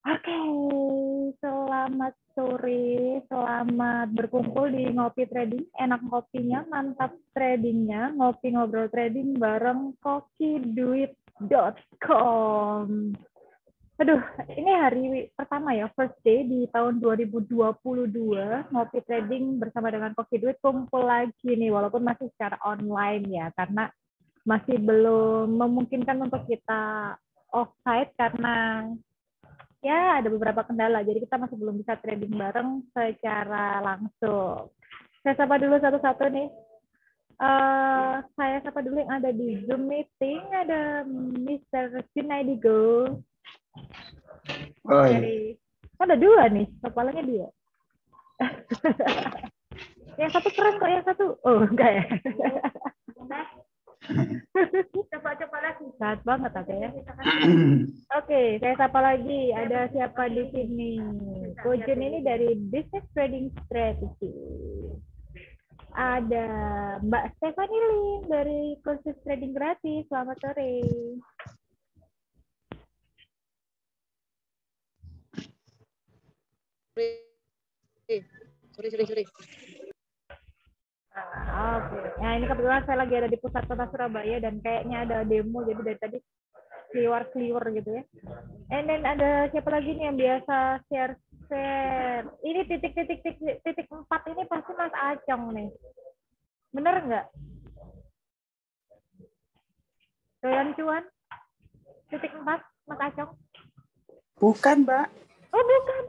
Oke, selamat sore, selamat berkumpul di Ngopi Trading. Enak ngopinya, mantap tradingnya, ngopi ngobrol trading bareng kokiduit.com. Aduh, ini hari pertama ya, first day di tahun 2022, Ngopi Trading bersama dengan Koki Duit kumpul lagi nih, walaupun masih secara online ya, karena masih belum memungkinkan untuk kita offsite karena ya ada beberapa kendala, jadi kita masih belum bisa trading bareng secara langsung. Saya sapa dulu satu-satu nih. Saya sapa dulu yang ada di Zoom meeting, ada Mr. Junaidigo. Dari, ada dua nih, kepalanya dua. Yang satu keren kok, yang satu. Oh, enggak ya. Coba lagi. Saat banget aja ya. Oke, saya sapa lagi. Ada siapa di sini? Kojun ini dari Business Trading Strategy. Ada Mbak Stephanie Lim dari kursus trading gratis. Selamat sore. Sorry. Oke. Nah, ini kebetulan saya lagi ada di pusat kota Surabaya dan kayaknya ada demo, jadi dari tadi kliwar gitu ya. And then ada siapa lagi nih yang biasa share. Ini titik 4 ini pasti Mas Acong nih. Bener nggak? Doyan cuan? Titik 4, Mas Acong? Bukan, Mbak. Oh, bukan.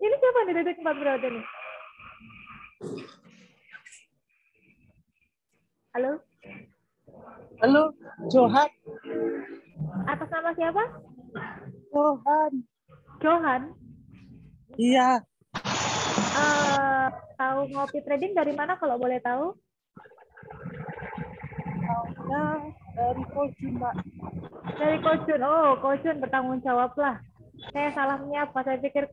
Ini siapa nih titik 4 berarti nih? Halo? Halo, Johan. Atas nama siapa? Johan? Iya. Tahu Ngopi Trading dari mana kalau boleh tahu? Tahunya dari Kojun, Mbak. Dari Kojun. Oh, Kojun bertanggung jawab lah. Saya salahnya apa? Saya pikir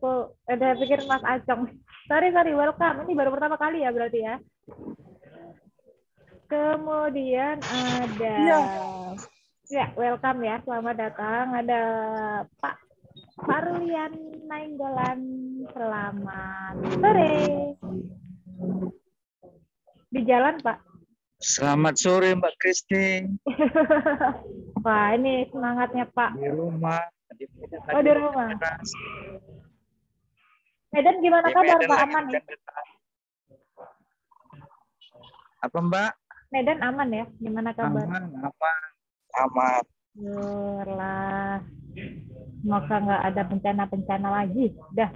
Mas Acong. Sorry, welcome. Ini baru pertama kali ya berarti ya. Kemudian ada ya, welcome ya, selamat datang. Ada Pak Parlian Nainggolan, selamat sore. Di jalan, Pak? Selamat sore, Mbak Kristi. Wah, ini semangatnya, Pak. Di rumah. Oh, di rumah. Medan gimana kabar, Pak? Aman ya? Apa, Mbak? Medan aman ya? Gimana kabar? Aman. Syukurlah. Semoga nggak ada bencana-bencana lagi. Dah.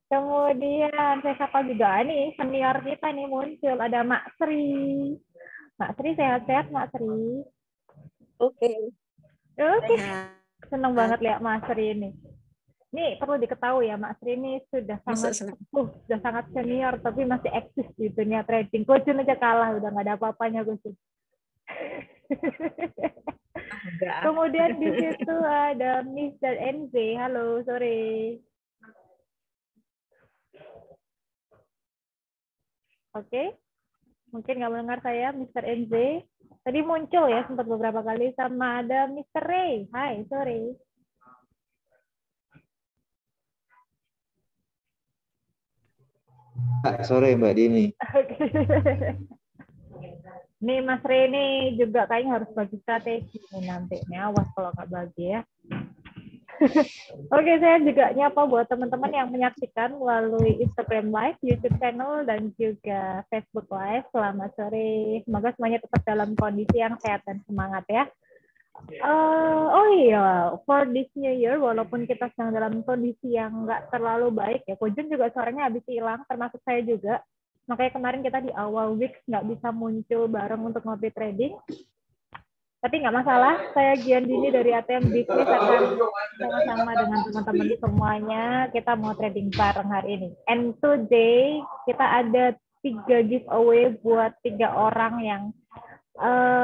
Kemudian saya sapa juga nih senior kita nih muncul, ada Mak Sri. Mak Sri sehat-sehat, Mak Sri. Oke. Seneng banget lihat Mak Sri ini. Ini perlu diketahui ya, Mak Sri ini sudah sangat senior tapi masih eksis di dunia trading. Kojun aja kalah, udah nggak ada apa-apanya Kojun. Kemudian di situ ada Mr. NZ. Halo, sore. Oke, mungkin nggak mendengar saya, Mr. NZ. Tadi muncul ya, sempat beberapa kali. Sama ada Mr. Ray. Hai, sore. Sore, Mbak Dini. Nih, Mas Ray ini juga kayaknya harus bagi strategi nih nanti. Awas kalau nggak bagi ya. Oke, saya juga nyapa buat teman-teman yang menyaksikan melalui Instagram Live, YouTube channel, dan juga Facebook Live. Selamat sore. Semoga semuanya tetap dalam kondisi yang sehat dan semangat ya. Oh iya, for this new year, walaupun kita sedang dalam kondisi yang nggak terlalu baik ya, Kojun juga suaranya habis hilang, termasuk saya juga. Makanya kemarin kita di awal week nggak bisa muncul bareng untuk ngopi trading. Tapi nggak masalah, saya Gian Dini dari ATM Bisnis akan sama-sama dengan teman-teman semuanya, kita mau trading bareng hari ini. And today, kita ada 3 giveaway buat 3 orang yang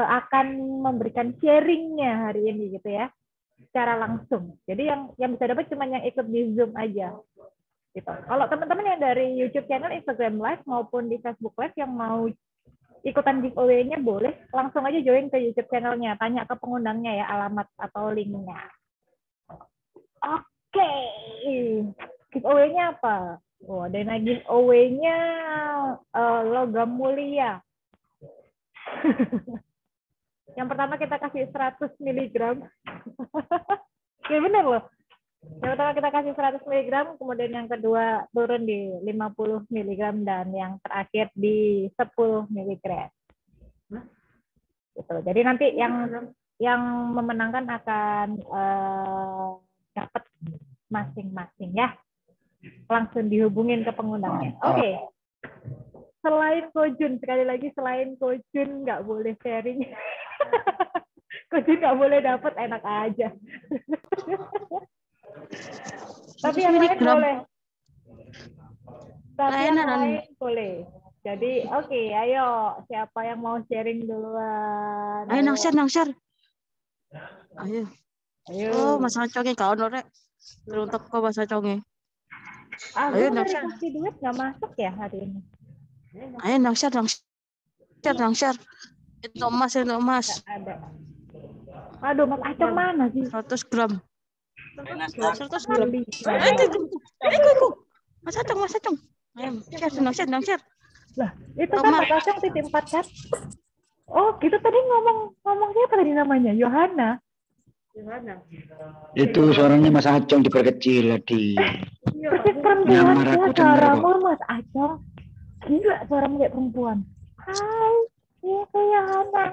akan memberikan sharingnya hari ini gitu ya, secara langsung. Jadi yang bisa dapat cuma yang ikut di Zoom aja. Gitu. Kalau teman-teman yang dari YouTube channel, Instagram Live maupun di Facebook Live yang mau ikutan giveaway-nya boleh langsung aja join ke YouTube channelnya, tanya ke pengundangnya ya alamat atau linknya. Oke, giveaway-nya apa? Oh, ada giveaway-nya logam mulia. Yang pertama kita kasih 100 mg. Ya bener loh. Yang pertama kita kasih 100 mg, kemudian yang kedua turun di 50 mg, dan yang terakhir di 10 mg. Gitu. Jadi nanti yang memenangkan akan dapat masing-masing ya. Langsung dihubungin ke pengundangnya. Oke. Selain Kojun, sekali lagi selain Kojun nggak boleh sharing. Kojun nggak boleh dapat, enak aja. Tapi yang lain boleh. Tapi yang lain boleh. Jadi oke, ayo siapa yang mau sharing duluan? Ayo nangsir. Ayo. Oh, Mas Acongnya kawan rek. Teruntuk kok Mas Acongnya. Ayo nangsir. Kasih duit nggak masuk ya hari ini? Ayo nangsir. Itu Mas. Ada. Aduh, Mas Acong mana sih? 100 gram. 100 gram. Ayo, Mas Acong. Ayo, nangsir. Lah, itu kan Mas Acong titik 4 kan? Oh, kita tadi ngomong siapa tadi namanya? Yohana. Itu suaranya Mas Acong diperkecil tadi. Persis perempuan ya suaramu, Mas Acong. Gila suaramu kayak perempuan. Hai, iya kayak Yohana.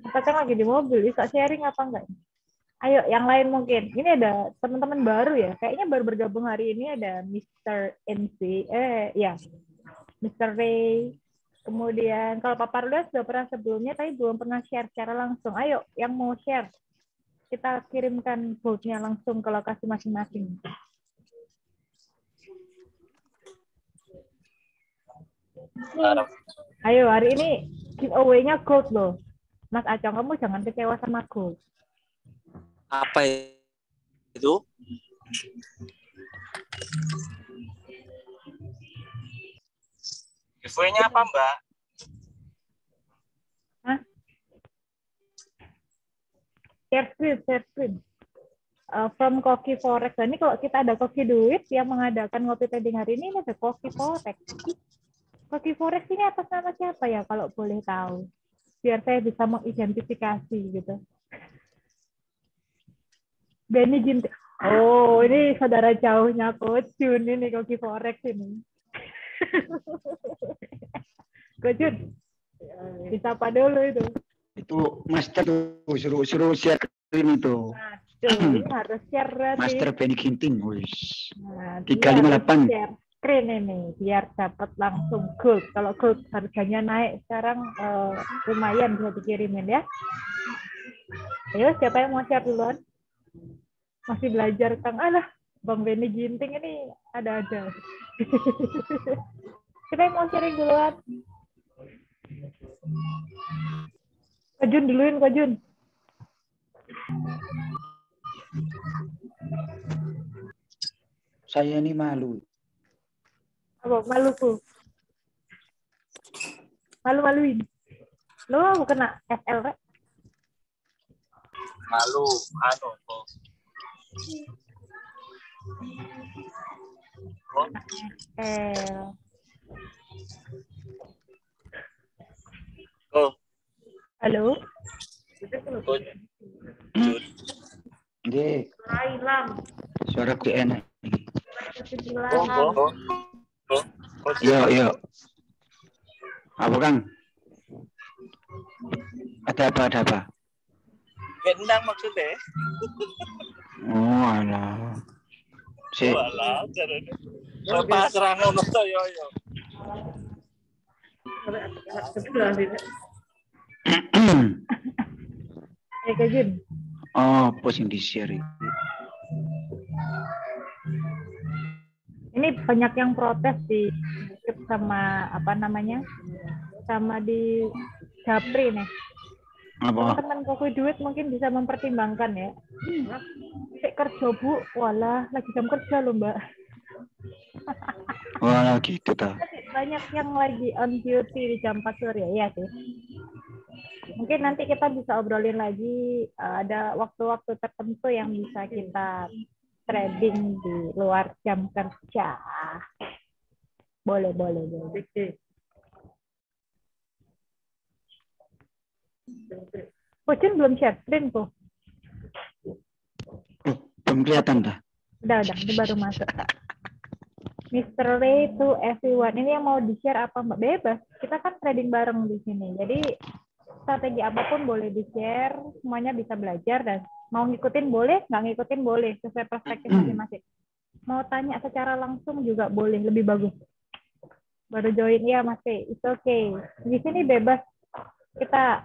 Mas Acong lagi di mobil, bisa sharing apa enggak? Ayo, yang lain mungkin. Ini ada teman-teman baru ya. Kayaknya baru bergabung hari ini ada Mr. NC. Mr. Ray. Kemudian kalau Papa Ruda sudah pernah sebelumnya, tapi belum pernah share secara langsung. Ayo, yang mau share. Kita kirimkan vote-nya langsung ke lokasi masing-masing. Ayo, hari ini giveaway-nya gold loh. Mas Acong, kamu jangan kecewa sama gold. Apa itu? Giveaway-nya apa, Mbak? Hah? Share screen. From Coffee Forex. Nah, ini kalau kita ada Coffee Duit yang mengadakan ngopi trading hari ini ada Coffee Forex. Coffee Forex ini atas nama siapa ya kalau boleh tahu? Biar saya bisa mengidentifikasi gitu. Benny Ginting. Oh, ini saudara jauhnya Coach Jun ini Coffee Forex ini. Coach Jun, disapa dulu itu. Itu Master tuh suruh share screen itu. Ini harus share berarti. Master Benny Ginting, wis. Nah, 358. Share screen ini biar dapat langsung gold. Kalau gold harganya naik sekarang lumayan bisa dikirimin ya. Ayo, siapa yang mau share duluan? Masih belajar Kang. Alah, Bang Benny Ginting ini ada-ada. Siapa yang mau sharing duluan? Kajun duluin, Kajun. Saya ini malu. Apa maluku? Malu-maluin. Lo kena SL, Rek? Malu, Oh. Halo. Nggih. Suara ku enak. Yo. Apa Kang? Ada apa? Gendang maksudnya. Oh, alah. Walah, jarene. Pasrah ngono to yo. Kajun. Oh, posting di share. Ini banyak yang protes di YouTube sama apa namanya? Sama di Japri nih. Apa? Teman Kopi Duit mungkin bisa mempertimbangkan ya. Kerja Bu, walah lagi jam kerja loh Mbak. Walah gitu ta. banyak yang lagi on duty di jam 4 sore ya sih. Mungkin nanti kita bisa obrolin lagi, ada waktu-waktu tertentu yang bisa kita trading di luar jam kerja. Boleh. Kucing belum share screen tuh. Belum kelihatan dah. Udah, ini baru masuk. Mr. Ray to everyone. Ini yang mau di-share apa Mbak? Bebas. Kita kan trading bareng di sini. Jadi strategi apapun boleh di-share, semuanya bisa belajar dan mau ngikutin boleh, nggak ngikutin boleh, sesuai perspektif masing-masing. Mau tanya secara langsung juga boleh, lebih bagus. Baru join ya Mas P, it's okay. Di sini bebas, kita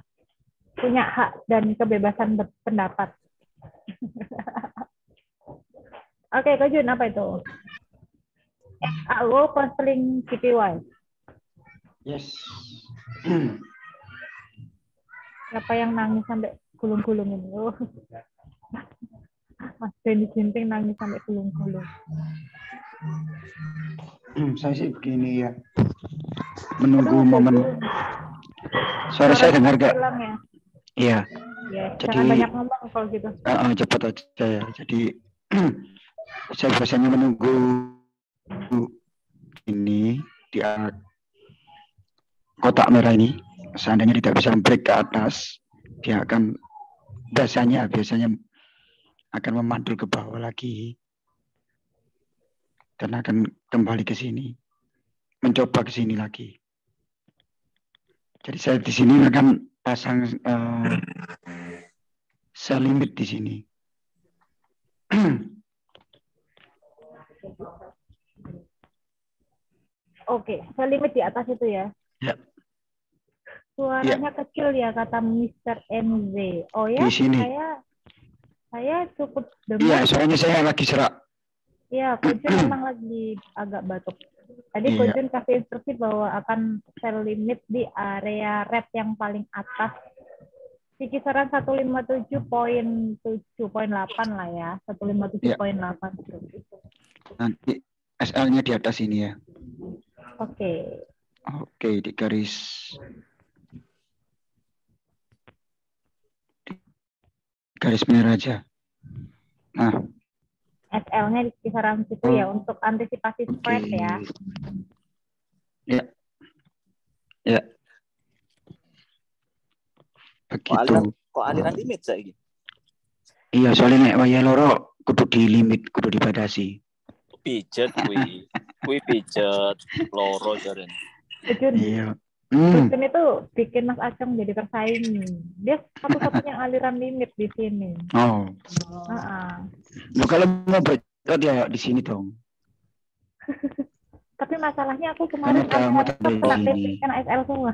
punya hak dan kebebasan berpendapat. Oke, Ko Jun, apa itu? FAO Counseling CPY. Yes. Siapa yang nangis sampai gulung-gulung ini? Oh. Mas Denny Ginting nangis sampai gulung-gulung. Saya sih begini ya. Menunggu momen. Suara saya dengar gak? Ya? Iya. Ya, jadi jangan banyak ngomong kalau gitu. Cepat aja ya. Jadi saya biasanya menunggu ini di kotak merah ini. Seandainya tidak bisa break ke atas, dia akan biasanya akan memantul ke bawah lagi dan akan kembali ke sini, mencoba ke sini lagi. Jadi saya di sini akan pasang sell limit di sini. Oke, sell limit di atas itu ya. Ya. Suaranya kecil ya kata Mr. NZ. Oh ya, di sini. Saya cukup dengar. Iya, soalnya saya lagi serak. Iya, Ko Jun memang lagi agak batuk. Tadi Ko Jun kasih instruksi bahwa akan sell limit di area red yang paling atas. Di kisaran 157.7.8 lah ya. 157.8. Nanti SL-nya di atas ini ya. Oke. Oke, di garis merah aja. Nah, SL-nya di kisaran situ ya untuk antisipasi spread ya. Ya. Begitu. Kok aliran limit saiki? Iya, soalnya nek waya loro kudu di limit, kudu dibatasi. Pijet kuwi pijet loro jaren. Iya. Kucing itu bikin Mas Acong jadi tersaingi. Dia satu-satunya aliran limit di sini. Oh. Nah, kalau mau berangkat ya di sini dong. Tapi masalahnya aku kemarin kena SL semua.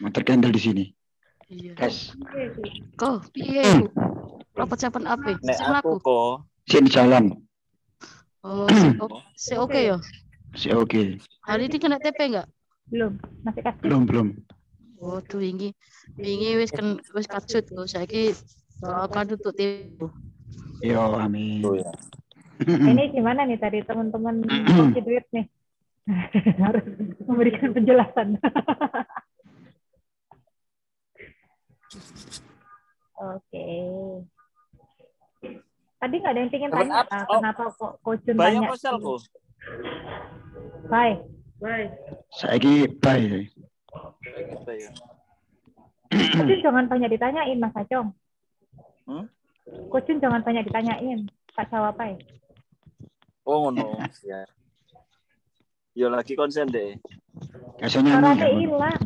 Motor candle di sini. Iya. Tes. Kok piye? Rapat siapan apa? Nek aku kok sini jalan. Oh, oke ya? Oke. Hari ini kena TP enggak? Belum, masih kasih. Belum. Oh, tuh wingi wis kacut kok saiki akan tutup TP. Yo, amin. Ini gimana nih tadi teman-teman kasih duit nih? Harus memberikan penjelasan. Oke. Tadi nggak ada yang pengen tanya kenapa kok Kocun tanya? Bye. Saiki bye. Kocun jangan tanya ditanyain Mas Acong. Kocun jangan tanya ditanyain. Tak jawab apa? Oh no, ya. Yo lagi konsen deh. Suaranya hilang.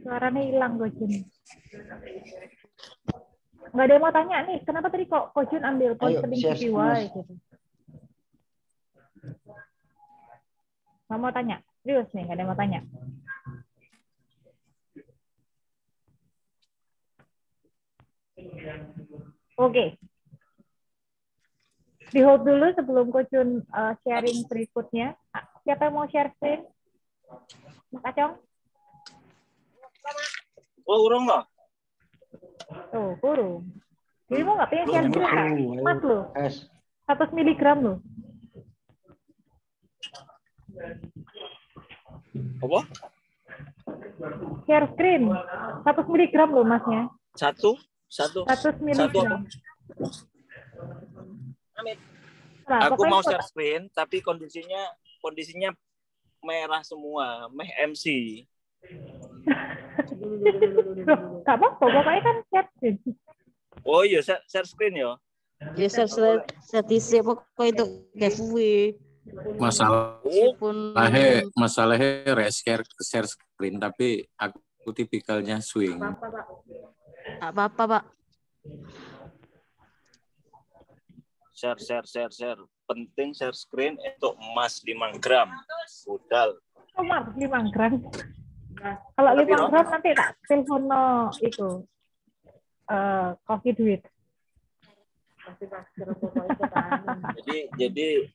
Suaranya hilang Kocun. Nggak ada yang mau tanya nih, kenapa tadi kok Kocun ambil counseling CPY gitu? Nggak mau tanya? Serius nih, nggak ada yang mau tanya. Oke. Di hold dulu sebelum Kocun sharing berikutnya. Siapa yang mau share screen? Mas Acong? Oh, urung nggak? Tuh, kurung. Dirimu nggak pengen share screen kan? Mas lo, 100 miligram lo. Apa? Share screen 100 miligram lo masnya. Satu 100 apa? miligram. Nah, Aku pokoknya mau share screen, tapi kondisinya merah semua, MC. Gak apa-apa, pokoknya kan share screen. Oh iya, share screen ya. Ya sertisi pokok itu giveaway. Masalahnya share screen, tapi aku tipikalnya swing. Apa-apa, Pak. Share. Penting share screen untuk emas 5 gram. Budal. Emas 5 gram. Kalau 5 gram nanti tak telepon itu. Kopi duit. Jadi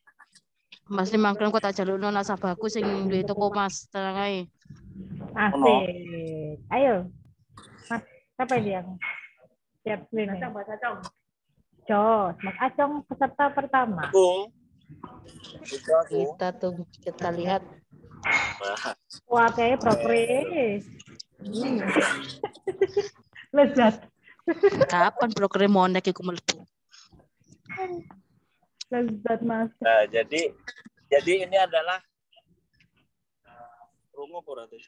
Mas 5 gram kok tak jalukno nasabahku sing duwe toko Mas, tenang ae. Asik. Ayo. Mas, siapa ini yang siap screen? Jos, Mas Acong peserta pertama. aku. Kita lihat. Wah, kayak proper. Lezat. Kapan broker mau nek iku mlebu? Lezat, Mas. Nah, jadi ini adalah rungu pura tuh.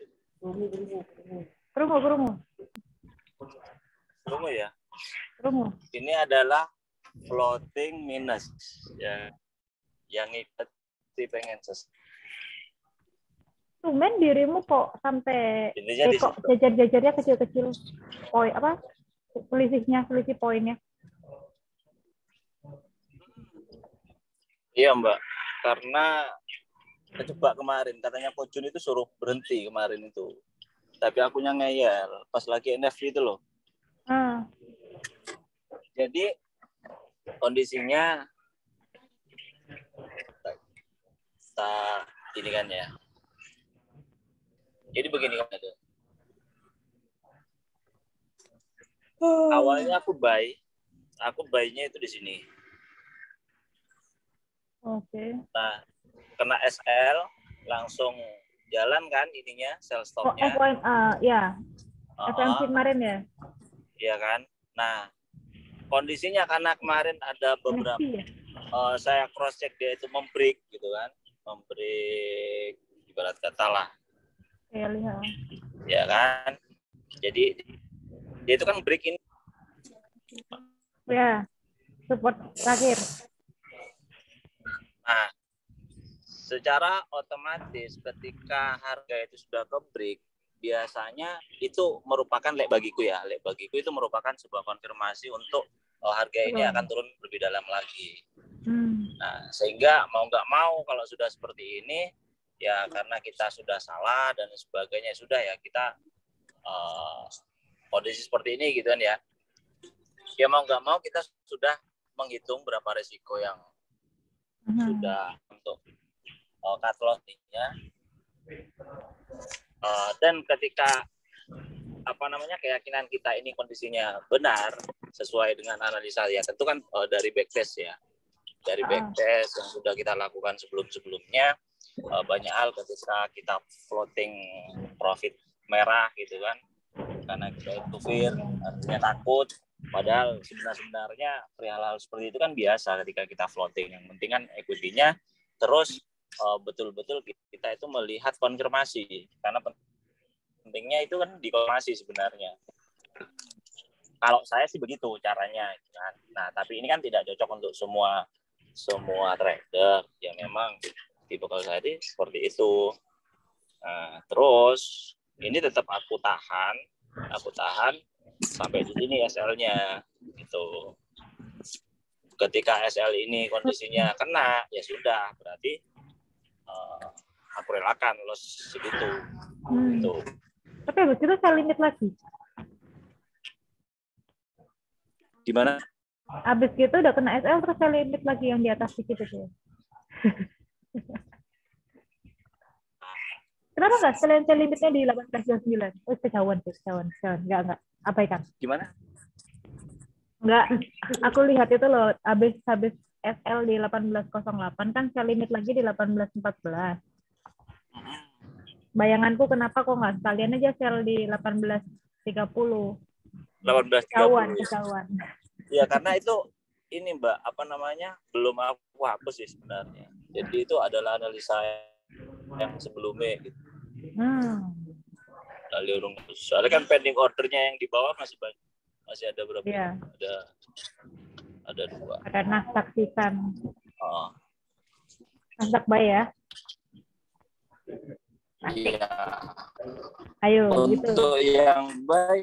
Rungu ya. Rungu. Ini adalah floating minus ya, yang ikuti pengen Tumen dirimu kok sampai kok situ. jajar-jajarnya kecil-kecil. Poin apa? Selisih poinnya. Iya Mbak, karena kejebak kemarin katanya Kojun itu suruh berhenti kemarin itu, tapi akunya ngeyel pas lagi NFT itu loh. Jadi kondisinya ini kan ya. Jadi begini kan itu. Awalnya aku buy-nya itu di sini. Oke. Nah, kena SL langsung jalan kan ininya, sell stop-nya. Ya. FMC kemarin ya. Iya kan. Nah, kondisinya karena kemarin ada beberapa saya cross check dia itu membreak gitu kan, membreak ibarat kata lah. Ya kan. Jadi dia itu kan break ini. Ya. Support terakhir. Nah, secara otomatis ketika harga itu sudah ke break, biasanya itu merupakan bagiku itu merupakan sebuah konfirmasi untuk harga ini akan turun lebih dalam lagi. Nah, sehingga mau nggak mau kalau sudah seperti ini ya karena kita sudah salah dan sebagainya sudah ya kita kondisi seperti ini gitu kan ya. Ya mau nggak mau kita sudah menghitung berapa resiko yang sudah untuk cut loss-nya. Dan ketika keyakinan kita ini kondisinya benar sesuai dengan analisa ya tentu kan dari backtest ya, dari backtest yang sudah kita lakukan sebelumnya banyak hal ketika kita floating profit merah gitu kan karena kita itu fear artinya takut, padahal sebenarnya perihal hal seperti itu kan biasa ketika kita floating. Yang penting kan equity-nya terus betul-betul kita itu melihat konfirmasi karena pentingnya itu kan dikonfirmasi sebenarnya. Kalau saya sih begitu caranya kan. Nah, tapi ini kan tidak cocok untuk semua trader yang memang tipe kalau saya seperti itu. Nah, terus ini tetap aku tahan sampai di sini SL-nya gitu. Ketika SL ini kondisinya kena ya sudah berarti aku relakan loss segitu. Gitu. Tapi habis itu saya limit lagi. Gimana? Habis gitu udah kena SL terus saya limit lagi yang di atas dikit itu. Kenapa nggak sekalian saya limitnya di 18.29? Oh, kejauhan. Enggak. Abaikan. Gimana? Enggak, aku lihat itu loh, habis SL di 1808 kan sell limit lagi di 1814. Bayanganku kenapa kok nggak sekalian aja sell di 1830. 18.30 ya. Kejauhan. Ya karena itu ini Mbak, apa namanya, belum aku hapus sih sebenarnya. Jadi itu adalah analisa yang sebelumnya gitu. Lalu soalnya kan pending ordernya yang di bawah masih banyak, masih ada berapa? Iya. Ada 2. Ada Nasdaq Titan. Oh. Nasdaq buy ya. Iya. Ayo gitu. Untuk yang buy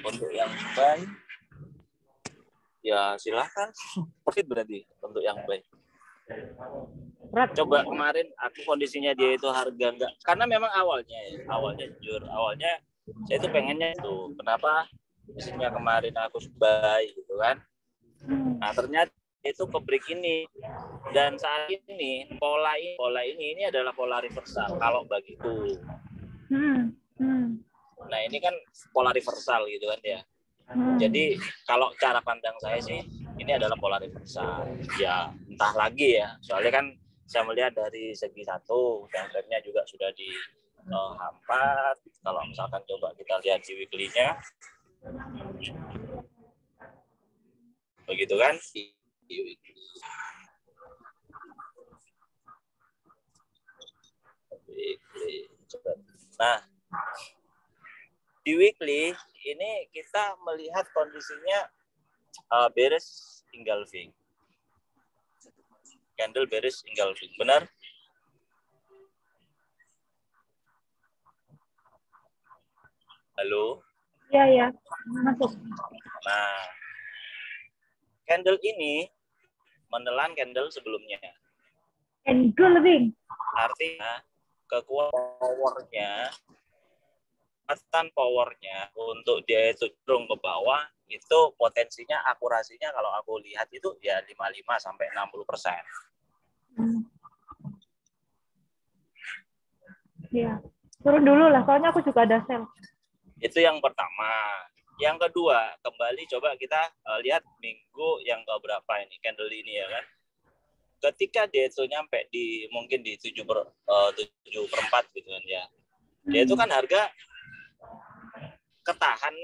untuk yang buy ya silahkan profit berarti untuk yang buy. Coba kemarin aku kondisinya dia itu harga enggak, karena memang awalnya jujur saya itu pengennya itu kenapa isinya kemarin aku buy gitu kan. Nah ternyata itu ke break ini, dan saat ini pola ini adalah pola reversal kalau bagiku. Nah ini kan pola reversal gitu kan ya. Jadi kalau cara pandang saya sih ini adalah pola reversal. Ya entah lagi ya. Soalnya kan saya melihat dari segi satu downtrendnya juga sudah di hampat. Kalau misalkan coba kita lihat di weekly-nya, begitu kan? Di weekly. Nah di weekly ini kita melihat kondisinya bearish engulfing. Candle bearish engulfing. Benar? Halo? Iya, masuk. Nah, candle ini menelan candle sebelumnya. Engulfing. Artinya kekuatan powernya untuk dia itu cenderung ke bawah itu potensinya, akurasinya kalau aku lihat itu ya 55 sampai 60%. Iya. Turun dulu lah, soalnya aku juga ada sell. Itu yang pertama. Yang kedua, kembali coba kita lihat minggu yang keberapa ini, candle ini ya kan. Ketika dia itu nyampe di mungkin di 7/4 gitu kan ya. Dia itu kan harga ketahan.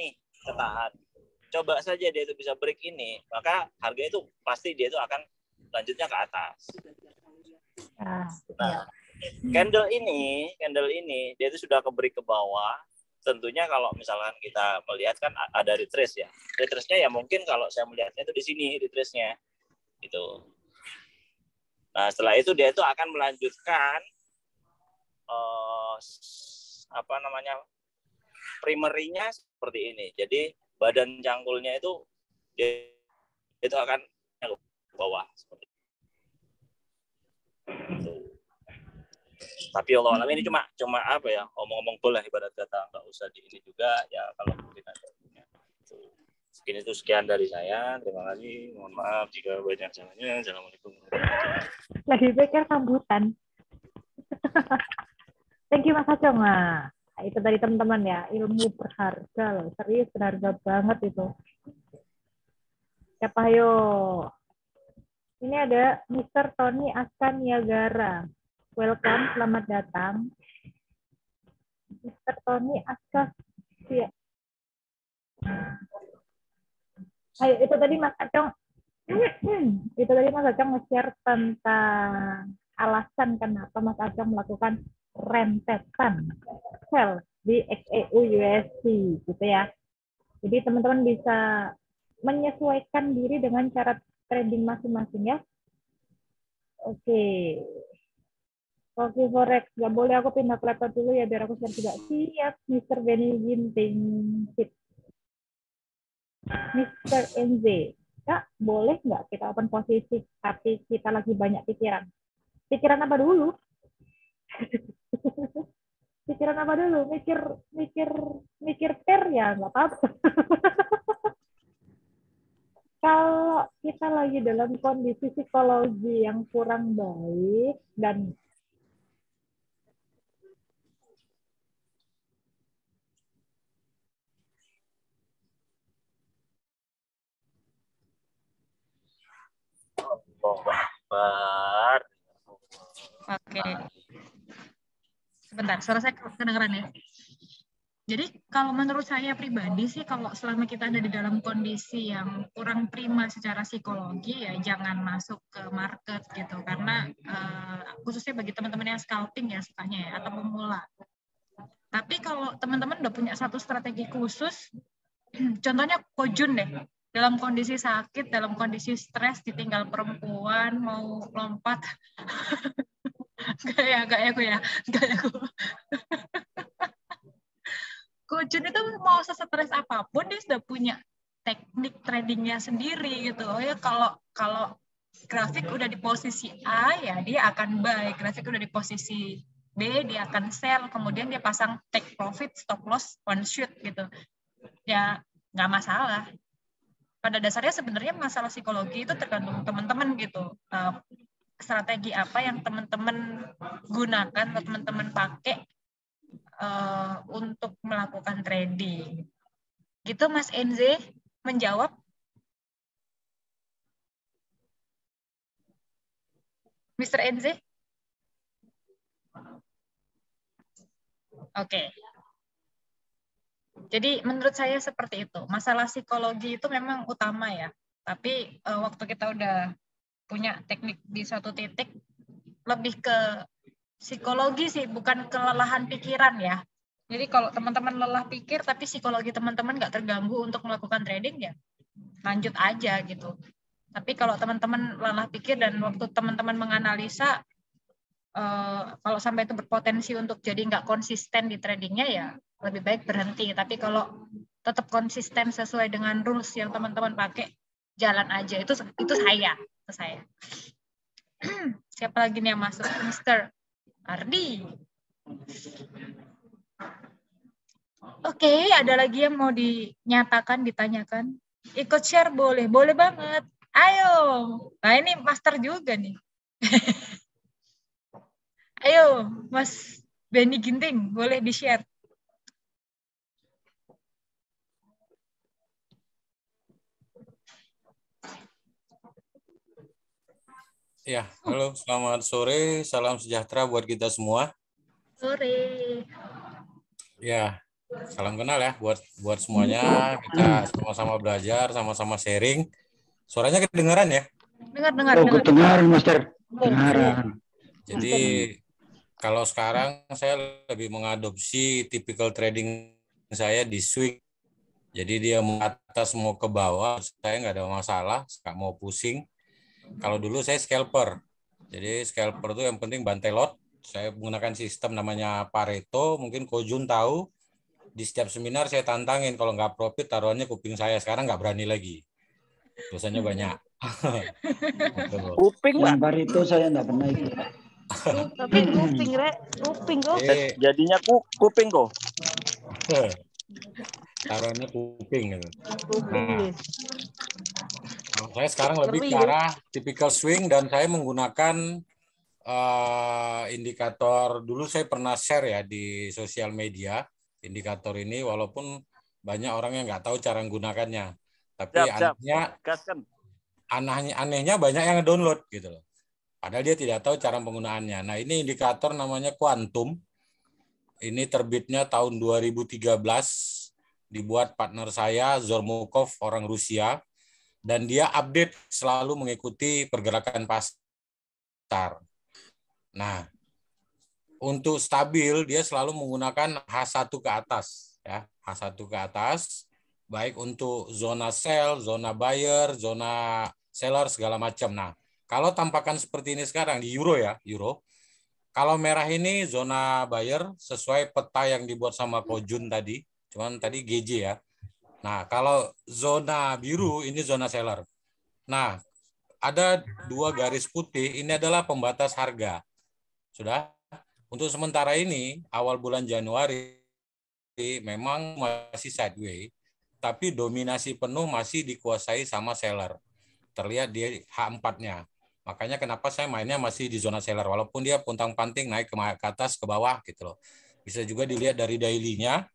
Coba saja dia itu bisa break ini, maka harga itu pasti dia itu akan lanjutnya ke atas. Nah, candle ini dia itu sudah ke break ke bawah. Tentunya kalau misalkan kita melihat kan ada retrace ya. Retrace-nya ya mungkin kalau saya melihatnya itu di sini retrace-nya. Gitu. Nah, setelah itu dia itu akan melanjutkan primary-nya seperti ini. Jadi badan cangkulnya itu dia itu akan ke bawah seperti itu. Tapi Allah ini cuma apa ya, omong-omong boleh ibarat kata, nggak usah di ini juga ya kalau mungkin ada. Sekian dari saya. Terima kasih. Mohon maaf jika banyak salahnya. Assalamualaikum. Lagi pikir sambutan. Thank you Mas Acong. Nah, itu tadi teman-teman ya, ilmu berharga loh. Serius berharga banget itu. Siapa yo? Ini ada Mr. Tony Aska Niagara. Welcome, selamat datang. Mr. Tony Aska. Ayo, itu tadi Mas Acong. Itu tadi Mas Acong nge-share tentang alasan kenapa Mas Acong melakukan rentetan sell di XEU USD gitu ya. Jadi teman-teman bisa menyesuaikan diri dengan cara trading masing-masing ya. Oke. Oke, Forex. Nggak boleh aku pindah ke laptop dulu ya, biar aku share juga. Siap, Mr. Benny Ginting. Mr. NZ. Kak, boleh nggak kita open posisi, tapi kita lagi banyak pikiran? Pikiran apa dulu? Pikiran apa dulu? Mikir per ya, nggak apa-apa. Kalau kita lagi dalam kondisi psikologi yang kurang baik dan Akbar. Oke. Sebentar, suara saya kedengeran ya. Jadi kalau menurut saya pribadi sih, kalau selama kita ada di dalam kondisi yang kurang prima secara psikologi, ya jangan masuk ke market gitu. Karena khususnya bagi teman-teman yang scalping ya sukanya ya, atau pemula. Tapi kalau teman-teman udah punya satu strategi khusus, contohnya Kojun deh, dalam kondisi sakit, dalam kondisi stres, ditinggal perempuan, mau lompat. Gak ya aku. Kojun itu mau sesetres apapun dia sudah punya teknik tradingnya sendiri gitu. Oh ya, kalau grafik udah di posisi A ya dia akan buy, grafik udah di posisi B dia akan sell, kemudian dia pasang take profit, stop loss, one shoot gitu. Ya nggak masalah. Pada dasarnya sebenarnya masalah psikologi itu tergantung teman-teman gitu. Strategi apa yang teman-teman gunakan atau teman-teman pakai untuk melakukan trading. Gitu Mas Enze menjawab? Mr. Enze? Oke. Jadi menurut saya seperti itu. Masalah psikologi itu memang utama ya. Tapi waktu kita udah punya teknik di suatu titik, lebih ke psikologi sih, bukan kelelahan pikiran ya. Jadi kalau teman-teman lelah pikir tapi psikologi teman-teman nggak terganggu untuk melakukan trading ya lanjut aja gitu. Tapi kalau teman-teman lelah pikir dan waktu teman-teman menganalisa kalau sampai itu berpotensi untuk jadi nggak konsisten di tradingnya ya lebih baik berhenti. Tapi kalau tetap konsisten sesuai dengan rules yang teman-teman pakai, jalan aja. Itu saya. Siapa lagi nih yang masuk? Mr. Ardi. Oke, ada lagi yang mau dinyatakan, ditanyakan? Ikut share boleh banget. Ayo. Nah ini master juga nih. Ayo, Mas Benny Ginting, boleh di-share. Ya, halo, selamat sore, salam sejahtera buat kita semua. Sore. Ya, salam kenal ya buat semuanya. Kita sama-sama belajar, sama-sama sharing. Suaranya kedengaran ya? Dengar. Kedengaran, Master. Kedengaran. Jadi kalau sekarang saya lebih mengadopsi typical trading saya di swing. Jadi dia mau atas mau ke bawah, saya nggak ada masalah, nggak mau pusing. Kalau dulu saya scalper. Jadi scalper itu yang penting bantai lot. Saya menggunakan sistem namanya Pareto, mungkin Kojun tahu. Di setiap seminar saya tantangin, kalau nggak profit taruhannya kuping saya. Sekarang nggak berani lagi. Dosanya banyak. Kuping, Pak. Pareto saya nggak pernah ikut. Tapi kuping kok. Jadinya kuping kok. Taruhannya kuping gitu. Kuping. Saya sekarang lebih ke arah typical swing dan saya menggunakan indikator. Dulu saya pernah share ya di sosial media indikator ini, walaupun banyak orang yang nggak tahu cara menggunakannya. Tapi anehnya banyak yang download gitu loh. Padahal dia tidak tahu cara penggunaannya. Nah ini indikator namanya Quantum. Ini terbitnya tahun 2013, dibuat partner saya Zormukov, orang Rusia. Dan dia update selalu mengikuti pergerakan pasar. Nah, untuk stabil dia selalu menggunakan H1 ke atas, ya, H1 ke atas, baik untuk zona sell, zona buyer, zona seller segala macam. Nah, kalau tampakan seperti ini sekarang di euro ya, euro. Kalau merah ini zona buyer sesuai peta yang dibuat sama Kojun tadi, cuman tadi GJ ya. Nah, kalau zona biru ini zona seller. Nah, ada 2 garis putih, ini adalah pembatas harga. Sudah? Untuk sementara ini, awal bulan Januari, memang masih sideways, tapi dominasi penuh masih dikuasai sama seller. Terlihat di H4-nya. Makanya kenapa saya mainnya masih di zona seller, walaupun dia puntang-panting naik ke atas, ke bawah gitu loh. Bisa juga dilihat dari daily-nya.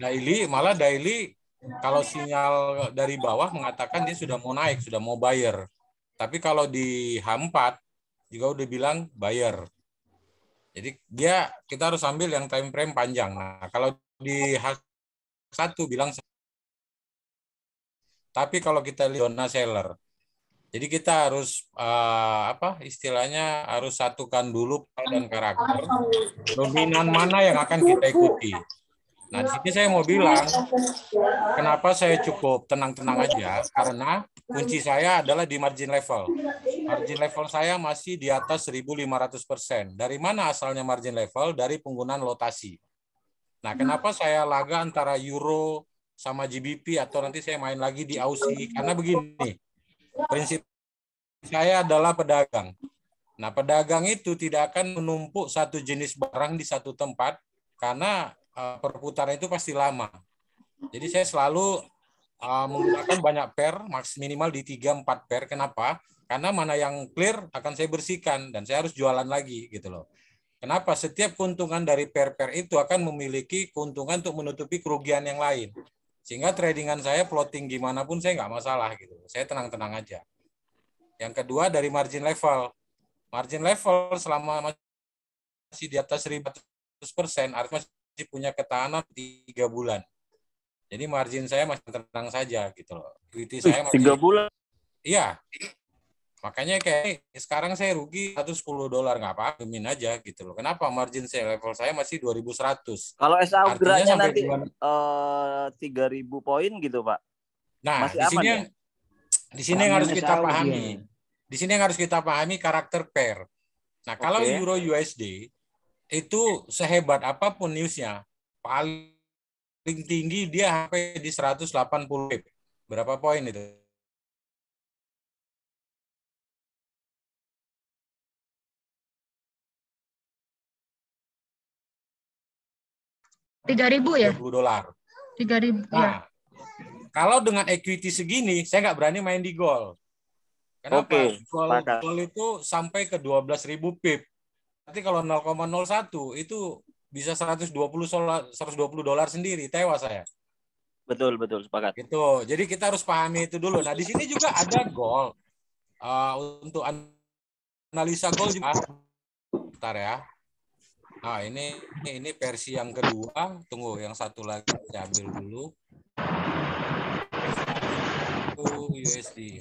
Daily kalau sinyal dari bawah mengatakan dia sudah mau naik, sudah mau buyer. Tapi kalau di H4 juga udah bilang buyer. Jadi kita harus ambil yang time frame panjang. Nah, kalau di H1 bilang, tapi kalau kita lihat zona seller, jadi kita harus istilahnya harus satukan dulu dan karakter dominan mana yang akan kita ikuti. Nah, di sini saya mau bilang kenapa saya cukup tenang-tenang aja, karena kunci saya adalah di margin level. Margin level saya masih di atas 1.500%. Dari mana asalnya margin level? Dari penggunaan lotasi. Nah, kenapa saya laga antara euro sama GBP atau nanti saya main lagi di Aussie? Karena begini, prinsip saya adalah pedagang. Nah, pedagang itu tidak akan menumpuk satu jenis barang di satu tempat karena perputaran itu pasti lama. Jadi saya selalu menggunakan banyak pair, minimal di 3-4 pair. Kenapa? Karena mana yang clear akan saya bersihkan dan saya harus jualan lagi gitu loh. Kenapa? Setiap keuntungan dari pair-pair itu akan memiliki keuntungan untuk menutupi kerugian yang lain. Sehingga tradingan saya floating gimana pun saya nggak masalah gitu. Saya tenang-tenang aja. Yang kedua dari margin level. Margin level selama masih di atas 1.100%, artinya masih punya ketahanan 3 bulan. Jadi margin saya masih tenang saja gitu loh. Equity saya masih 3 bulan. Iya. Makanya kayak sekarang saya rugi $110 nggak apa-apa, min aja gitu loh. Kenapa? Margin saya level saya masih 2.100. Kalau SA upgrade-nya nanti 3.000 poin gitu, Pak. Nah, masih aman ya? Di sini yang harus kita pahami. Di sini yang harus kita pahami karakter pair. Nah, kalau Euro USD itu sehebat apapun newsnya, paling tinggi dia sampai di 180 pip. Berapa poin itu? $3.000 ya? $30. 3.000 Nah, kalau dengan equity segini, saya nggak berani main di gold. Kenapa? Gold itu sampai ke 12.000 pip. Nanti kalau 0,01 itu bisa $120 sendiri, tewas saya. Betul, sepakat. Gitu. Jadi kita harus pahami itu dulu. Nah, di sini juga ada gold. Untuk analisa gold juga. Bentar ya. Nah, ini versi yang kedua. Tunggu, yang satu lagi saya ambil dulu. USD.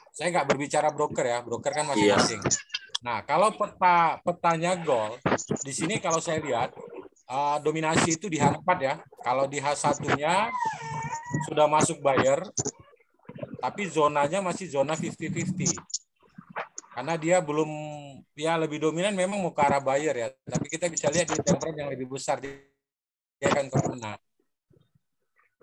Saya nggak berbicara broker ya. Broker kan masing-masing. Nah, kalau petanya gold, di sini kalau saya lihat, dominasi itu di H4 ya. Kalau di H1-nya sudah masuk buyer, tapi zonanya masih zona 50-50. Karena dia belum, ya lebih dominan memang mau ke arah buyer ya. Tapi kita bisa lihat di time frame yang lebih besar, dia akan kemana.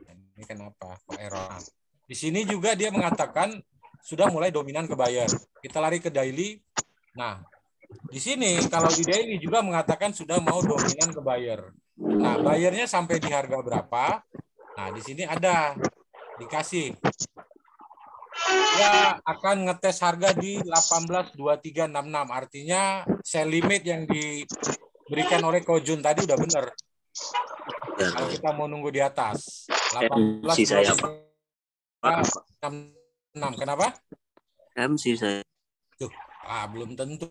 Ini kenapa? Kok error? Di sini juga dia mengatakan sudah mulai dominan ke buyer. Kita lari ke daily. Nah, di sini kalau di daily juga mengatakan sudah mau dominan ke buyer. Nah, buyernya sampai di harga berapa? Nah, di sini ada dikasih. Dia akan ngetes harga di 18.2366. Artinya sell limit yang diberikan oleh Kojun tadi udah benar. Kalau kita mau nunggu di atas 18.2366. Kenapa? MC saya. Tuh, belum tentu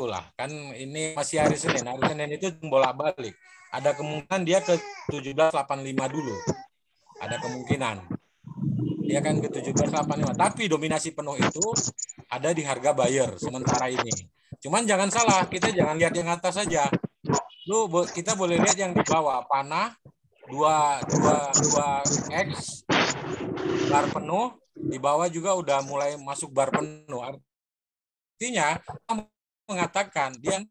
lah. Kan ini masih hari Senin. Hari Senin itu bolak-balik. Ada kemungkinan dia ke 17.85 dulu. Ada kemungkinan. Dia kan ke 17.85. Tapi dominasi penuh itu ada di harga buyer sementara ini. Cuman jangan salah, kita jangan lihat yang atas saja. Kita boleh lihat yang di bawah. Panah 2x bar penuh, di bawah juga udah mulai masuk bar penuh. Artinya mengatakan dia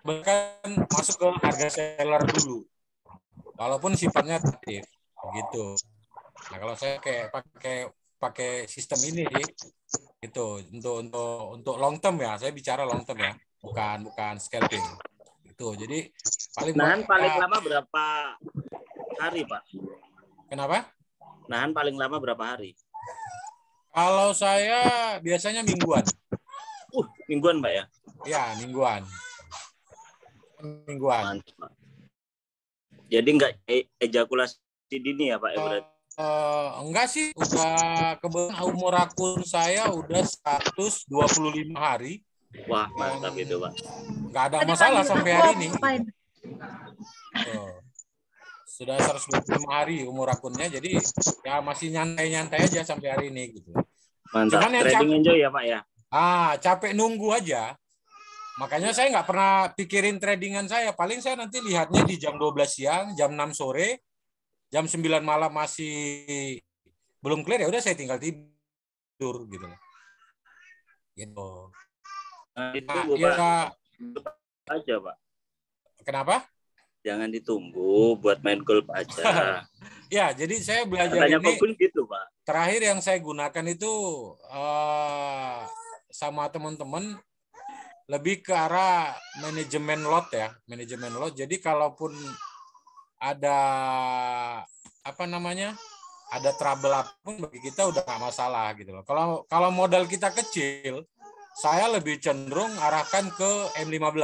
bahkan masuk ke harga seller dulu. Walaupun sifatnya aktif begitu. Nah, kalau saya kayak pakai sistem ini sih itu untuk long term ya. Saya bicara long term ya, bukan scalping. Itu. Jadi paling lama berapa hari, Pak? Kenapa? Nahan paling lama berapa hari? Kalau saya biasanya mingguan. Mingguan, Mbak ya? Ya, mingguan. Mingguan. Mantap. Jadi nggak ejakulasi dini ya, Pak? Ya, berarti? Enggak sih, udah kebetulan umur akun saya udah 125 hari. Wah, mantap itu, Pak. Nggak ada Tadi masalah manggil sampai aku hari ini. apain? Sudah 125 hari umur akunnya, jadi ya masih nyantai-nyantai aja sampai hari ini gitu. Mantap. Cuman yang Trading enjoy ya, Pak ya? Capek nunggu aja. Makanya saya nggak pernah pikirin tradingan saya. Paling saya nanti lihatnya di jam 12 siang, jam 6 sore, jam 9 malam masih belum clear, ya udah saya tinggal tidur gitu. Gitu. Nah, itu ya, aja, Pak. Kenapa? Jangan ditunggu buat main golf aja. Ya, jadi saya belajar Katanya ini. pun gitu, Pak. Terakhir yang saya gunakan itu sama teman-teman lebih ke arah manajemen lot ya, manajemen lot. Jadi kalaupun ada ada trouble apapun bagi kita udah nggak masalah gitu loh. Kalau modal kita kecil, saya lebih cenderung arahkan ke M15.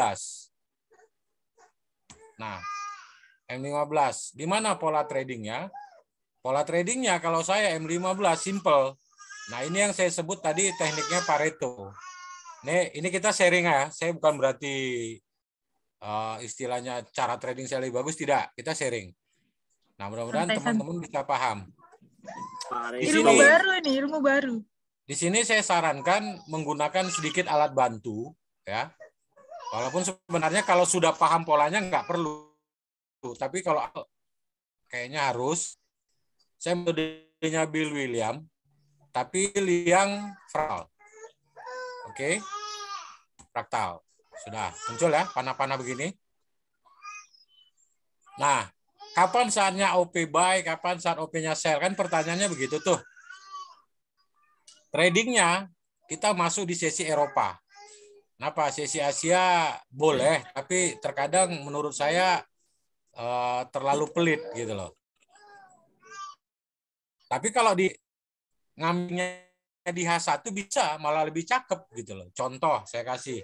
Nah, M15, di mana pola tradingnya? Pola tradingnya kalau saya M15 simple. Nah, ini yang saya sebut tadi tekniknya Pareto. Ini kita sharing ya. Saya bukan berarti istilahnya cara trading saya lebih bagus, tidak. Kita sharing. Nah, mudah-mudahan teman-teman bisa paham. Ilmu baru ini, ilmu baru. Di sini saya sarankan menggunakan sedikit alat bantu ya. Walaupun sebenarnya kalau sudah paham polanya nggak perlu. Tapi kalau kayaknya harus. Saya metodenya Bill William, tapi yang fraktal. Oke. Fraktal. Sudah muncul ya panah-panah begini. Nah, kapan saatnya OP buy, kapan saat OP-nya sell? Kan pertanyaannya begitu tuh. Tradingnya kita masuk di sesi Eropa. Kenapa? Sesi Asia boleh, tapi terkadang menurut saya terlalu pelit gitu loh. Tapi kalau di ngambilnya di H1 bisa malah lebih cakep gitu loh. Contoh saya kasih.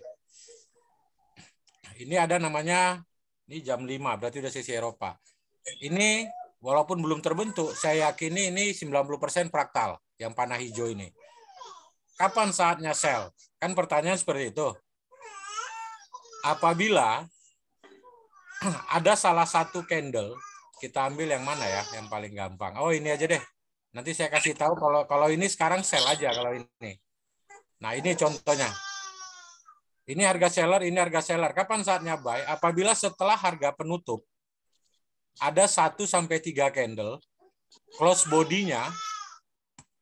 Ini ada namanya, ini jam 5, berarti udah sesi Eropa. Ini walaupun belum terbentuk, saya yakini ini 90% fraktal yang panah hijau ini. Kapan saatnya sell? Kan pertanyaan seperti itu. Apabila ada salah satu candle, kita ambil yang mana ya, yang paling gampang. Oh, ini aja deh. Nanti saya kasih tahu kalau ini sekarang sell aja kalau ini. Nah, ini contohnya. Ini harga seller, ini harga seller. Kapan saatnya buy? Apabila setelah harga penutup ada 1 sampai 3 candle, close body-nya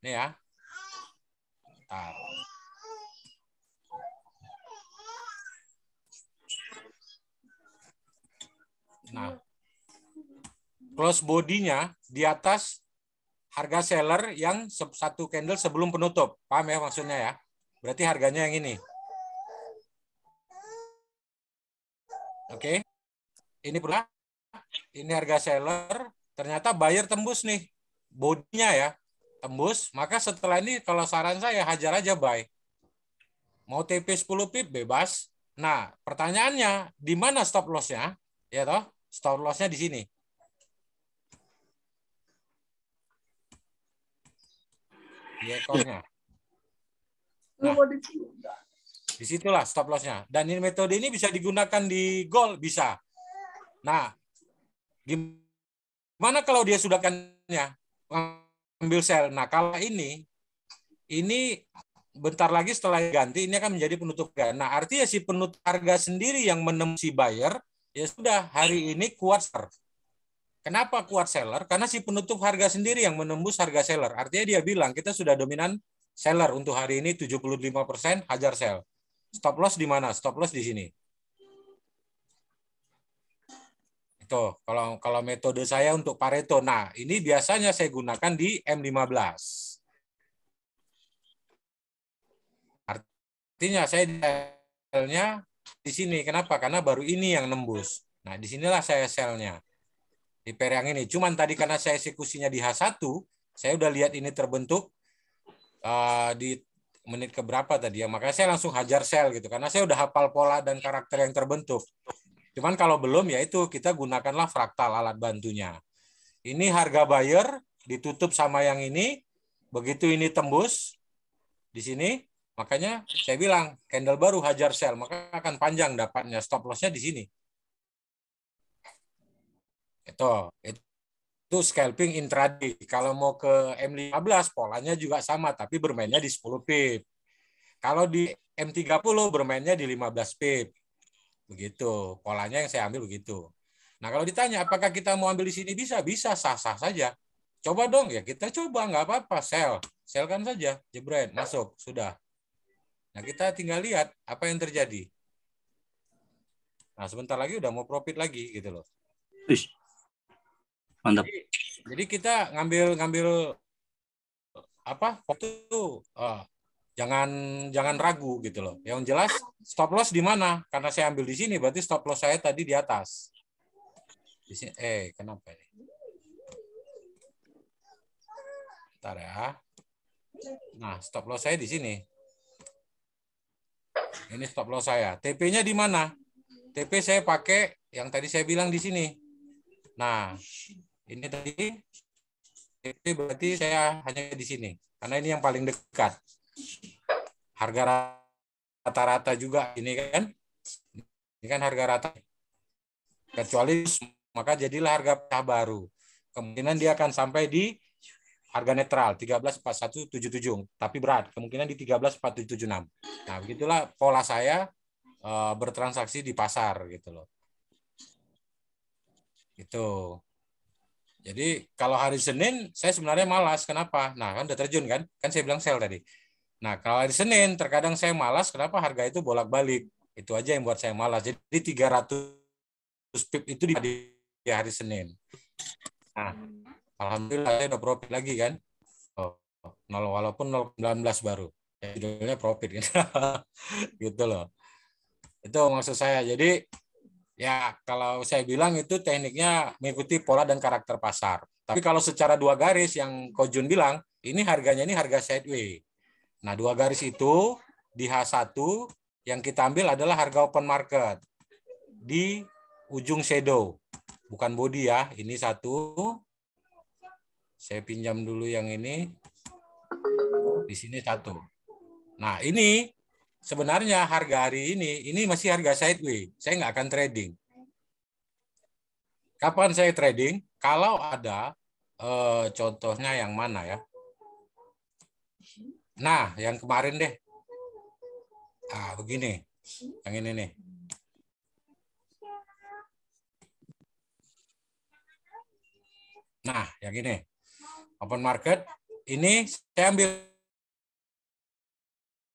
ini ya. Nah, close body-nya di atas harga seller yang 1 candle sebelum penutup. Paham ya maksudnya ya? Berarti harganya yang ini. Oke. Ini pula. Ini harga seller. Ternyata buyer tembus nih. Bodinya ya. Tembus. Maka setelah ini kalau saran saya hajar aja buy. Mau TP 10 pip bebas. Nah, pertanyaannya di mana stop loss-nya? Ya toh? Stop loss-nya di sini. Di ekornya. Nah, disitulah stop loss-nya. Dan ini metode ini bisa digunakan di gold, bisa. Nah, gimana kalau dia sudah ambil sell? Nah, kalau ini bentar lagi setelah ganti, ini akan menjadi penutup harga. Nah, artinya si penutup harga sendiri yang menembus si buyer, ya sudah, hari ini kuat seller. Kenapa kuat seller? Karena si penutup harga sendiri yang menembus harga seller. Artinya dia bilang, kita sudah dominan seller untuk hari ini 75%, hajar sell. Stop loss di mana? Stop loss di sini. Itu kalau metode saya untuk Pareto. Nah, ini biasanya saya gunakan di M15. Artinya saya sell-nya di sini. Kenapa? Karena baru ini yang nembus. Nah, disinilah saya sell-nya. Di pair yang ini. Cuman tadi karena saya eksekusinya di H1, saya udah lihat ini terbentuk di menit keberapa tadi ya. Makanya saya langsung hajar sell gitu. Karena saya udah hafal pola dan karakter yang terbentuk. Cuman kalau belum ya itu kita gunakanlah fraktal alat bantunya. Ini harga buyer, ditutup sama yang ini. Begitu ini tembus di sini, makanya saya bilang candle baru hajar sell, maka akan panjang dapatnya. Stop loss-nya di sini. Itu scalping intraday. Kalau mau ke M15 polanya juga sama, tapi bermainnya di 10 pip. Kalau di M30 bermainnya di 15 pip. Begitu. Polanya yang saya ambil begitu. Nah, kalau ditanya apakah kita mau ambil di sini, bisa sah-sah saja. Coba dong, ya kita coba, nggak apa-apa, sell kan saja, jebret, masuk, sudah. Nah, kita tinggal lihat apa yang terjadi. Nah, sebentar lagi udah mau profit lagi gitu loh. Mantap. Jadi kita ngambil apa waktu itu jangan ragu gitu loh. Yang jelas stop loss di mana? Karena saya ambil di sini, berarti stop loss saya tadi di atas. Di sini, kenapa ini? Bentar ya. Nah, stop loss saya di sini. Ini stop loss saya. TP-nya di mana? TP saya pakai yang tadi saya bilang di sini. Nah, ini tadi TP berarti saya hanya di sini. Karena ini yang paling dekat. Harga rata-rata juga ini kan. Ini kan harga rata. Kecuali maka jadilah harga pecah baru. Kemungkinan dia akan sampai di harga netral 13.4177, tapi berat kemungkinan di 13.4776. Nah, begitulah pola saya bertransaksi di pasar gitu loh. Itu. Jadi kalau hari Senin saya sebenarnya malas. Kenapa? Nah, kan udah terjun kan? Kan saya bilang sell tadi. Nah, kalau hari Senin terkadang saya malas. Kenapa? Harga itu bolak-balik. Itu aja yang buat saya malas. Jadi 300 pip itu di hari Senin. Nah, alhamdulillah saya udah profit lagi kan. Walaupun 0,19 baru. Ya, judulnya profit gitu. Gitu loh. Itu maksud saya. Jadi ya kalau saya bilang itu tekniknya mengikuti pola dan karakter pasar. Tapi kalau secara dua garis yang Ko Jun bilang, ini harganya ini harga sideways. Nah, dua garis itu di H1 yang kita ambil adalah harga open market. Di ujung shadow. Bukan body ya. Ini satu. Saya pinjam dulu yang ini. Di sini satu. Nah, ini sebenarnya harga hari ini masih harga sideways. Saya nggak akan trading. Kapan saya trading? Kalau ada contohnya yang mana ya? Nah, yang kemarin deh. Ah, begini. Yang ini nih. Nah, yang ini. Open market. Ini saya ambil.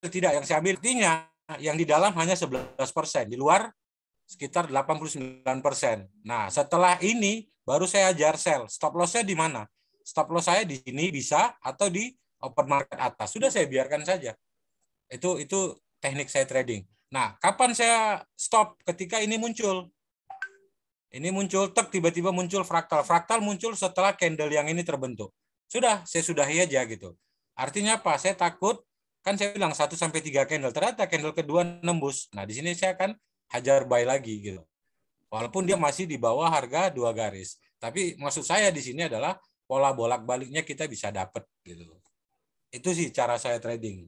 Tidak, yang saya ambil artinya yang di dalam hanya 11%. Di luar sekitar 89%. Nah, setelah ini baru saya ajar sell. Stop loss-nya di mana? Stop loss saya di sini bisa atau di open market atas. Sudah saya biarkan saja. Itu teknik saya trading. Nah, kapan saya stop? Ketika ini muncul. Ini muncul, tiba-tiba muncul fraktal. Fraktal muncul setelah candle yang ini terbentuk. Sudah, saya sudahi aja gitu. Artinya apa? Saya takut, kan saya bilang 1-3 candle. Ternyata candle kedua nembus. Nah, di sini saya akan hajar buy lagi gitu. Walaupun dia masih di bawah harga 2 garis. Tapi maksud saya di sini adalah pola bolak-baliknya kita bisa dapat gitu. Itu sih cara saya trading.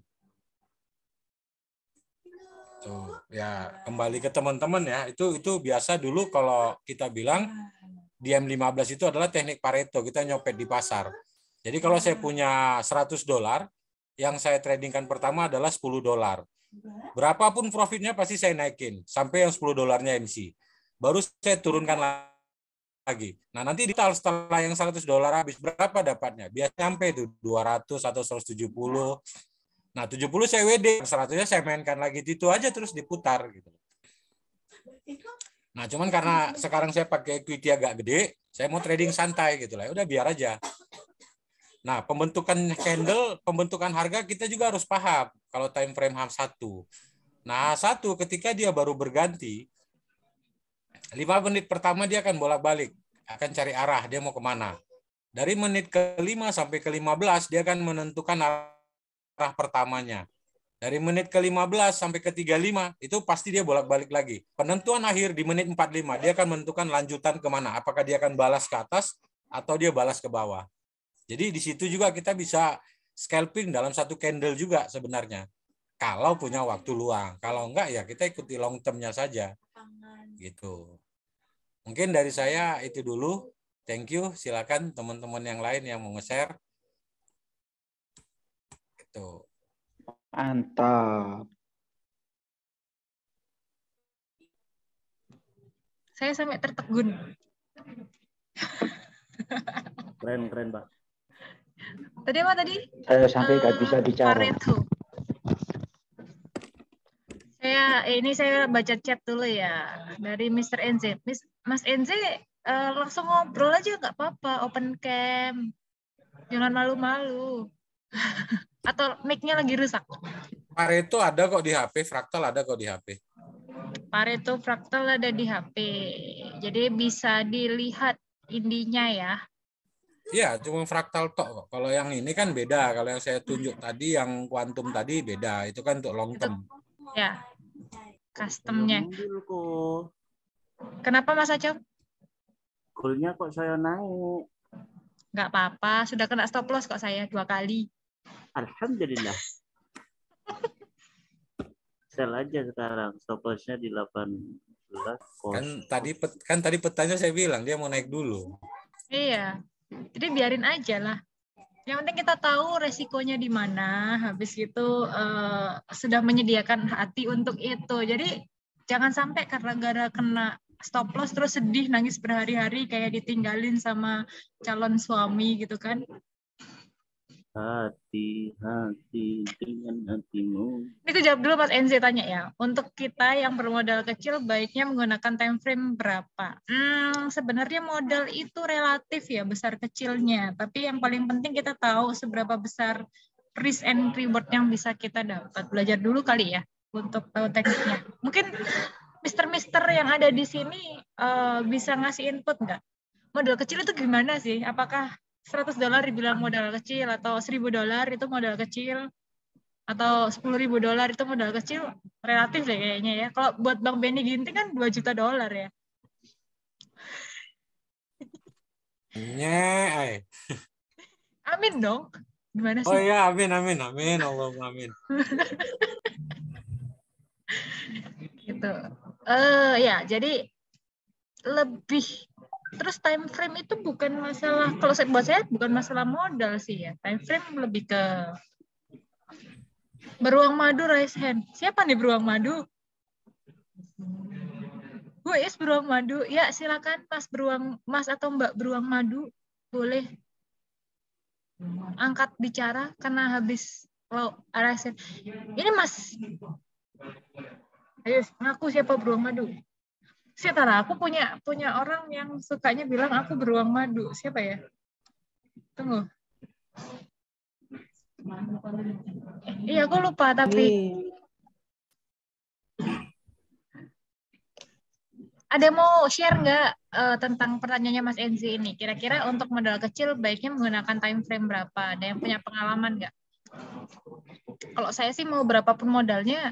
Tuh, ya kembali ke teman-teman ya. Itu biasa dulu kalau kita bilang di M15 itu adalah teknik Pareto, kita nyopet di pasar. Jadi kalau saya punya $100, yang saya tradingkan pertama adalah $10. Berapapun profitnya pasti saya naikin sampai yang $10-nya MC. Baru saya turunkan lagi. Nah, nanti setelah yang $100 habis berapa dapatnya? Biasanya sampai itu 200 atau 170. Nah, 70 saya WD, 100-nya saya mainkan lagi, itu aja terus diputar gitu. Nah, cuman karena sekarang saya pakai equity agak gede, saya mau trading santai gitu lah. Udah biar aja. Nah, pembentukan candle, pembentukan harga kita juga harus paham kalau time frame H1. Nah, H1 ketika dia baru berganti 5 menit pertama dia akan bolak-balik, akan cari arah dia mau kemana. Dari menit ke-5 sampai ke-15 dia akan menentukan arah pertamanya. Dari menit ke-15 sampai ke-35 itu pasti dia bolak-balik lagi. Penentuan akhir di menit 45 dia akan menentukan lanjutan kemana. Apakah dia akan balas ke atas atau dia balas ke bawah. Jadi di situ juga kita bisa scalping dalam satu candle juga sebenarnya. Kalau punya waktu luang. Kalau enggak ya kita ikuti long term-nya saja. Gitu. Mungkin dari saya itu dulu. Thank you. Silakan teman-teman yang lain yang mau nge-share. Gitu. Mantap. Saya sampai tertegun. Keren, Pak. Tadi apa tadi? Saya sampai nggak bisa bicara. Pareto. Saya baca chat dulu ya dari Mr. NZ. Mas NZ langsung ngobrol aja nggak apa-apa, open cam. Jangan malu-malu. Atau mic-nya lagi rusak. Pareto ada kok di HP, fraktal ada kok di HP. Pareto fraktal ada di HP. Jadi bisa dilihat indinya ya. Iya, cuma fraktal tok kok. Kalau yang ini kan beda. Kalau yang saya tunjuk tadi, yang kuantum tadi beda. Itu kan untuk long term. Ya, customnya. Kok. Kenapa Mas Acap? Goalnya kok saya naik. Nggak apa-apa, sudah kena stop loss kok saya 2 kali. Alhamdulillah. Sell aja sekarang. Stop loss-nya di 18. Kan tadi petanya saya bilang dia mau naik dulu. Iya. Jadi biarin aja lah. Yang penting kita tahu resikonya di mana. Habis itu sudah menyediakan hati untuk itu. Jadi jangan sampai karena gara kena stop loss terus sedih nangis berhari-hari kayak ditinggalin sama calon suami gitu kan. Hati-hati dengan hatimu. Ini aku jawab dulu Mas NZ tanya ya. Untuk kita yang bermodal kecil baiknya menggunakan time frame berapa? Sebenarnya modal itu relatif ya besar kecilnya. Tapi yang paling penting kita tahu seberapa besar risk and reward yang bisa kita dapat. Belajar dulu kali ya untuk tahu tekniknya. Mungkin mister yang ada di sini bisa ngasih input nggak? Modal kecil itu gimana sih? Apakah $100 dibilang modal kecil atau $1.000 itu modal kecil atau $10.000 itu modal kecil? Relatif deh kayaknya ya. Kalau buat Bang Benny Ginting kan $2 juta ya. Amin dong. Gimana sih? Oh iya, amin. Allahumma amin. Gitu. Ya, jadi lebih terus time frame itu bukan masalah, kalau buat saya bukan masalah modal sih ya. Time frame lebih ke beruang madu raise hand. Siapa nih beruang madu? Who is beruang madu? Ya silakan Mas atau Mbak beruang madu boleh angkat bicara karena habis raise hand. Ini Mas. Ayo ngaku siapa beruang madu? Tara, aku punya orang yang sukanya bilang aku beruang madu. Siapa ya? Tunggu. Iya, aku lupa tapi. Ada mau share nggak tentang pertanyaannya Mas Enzi ini? Kira-kira untuk modal kecil baiknya menggunakan time frame berapa? Ada yang punya pengalaman nggak? Kalau saya sih mau berapapun modalnya,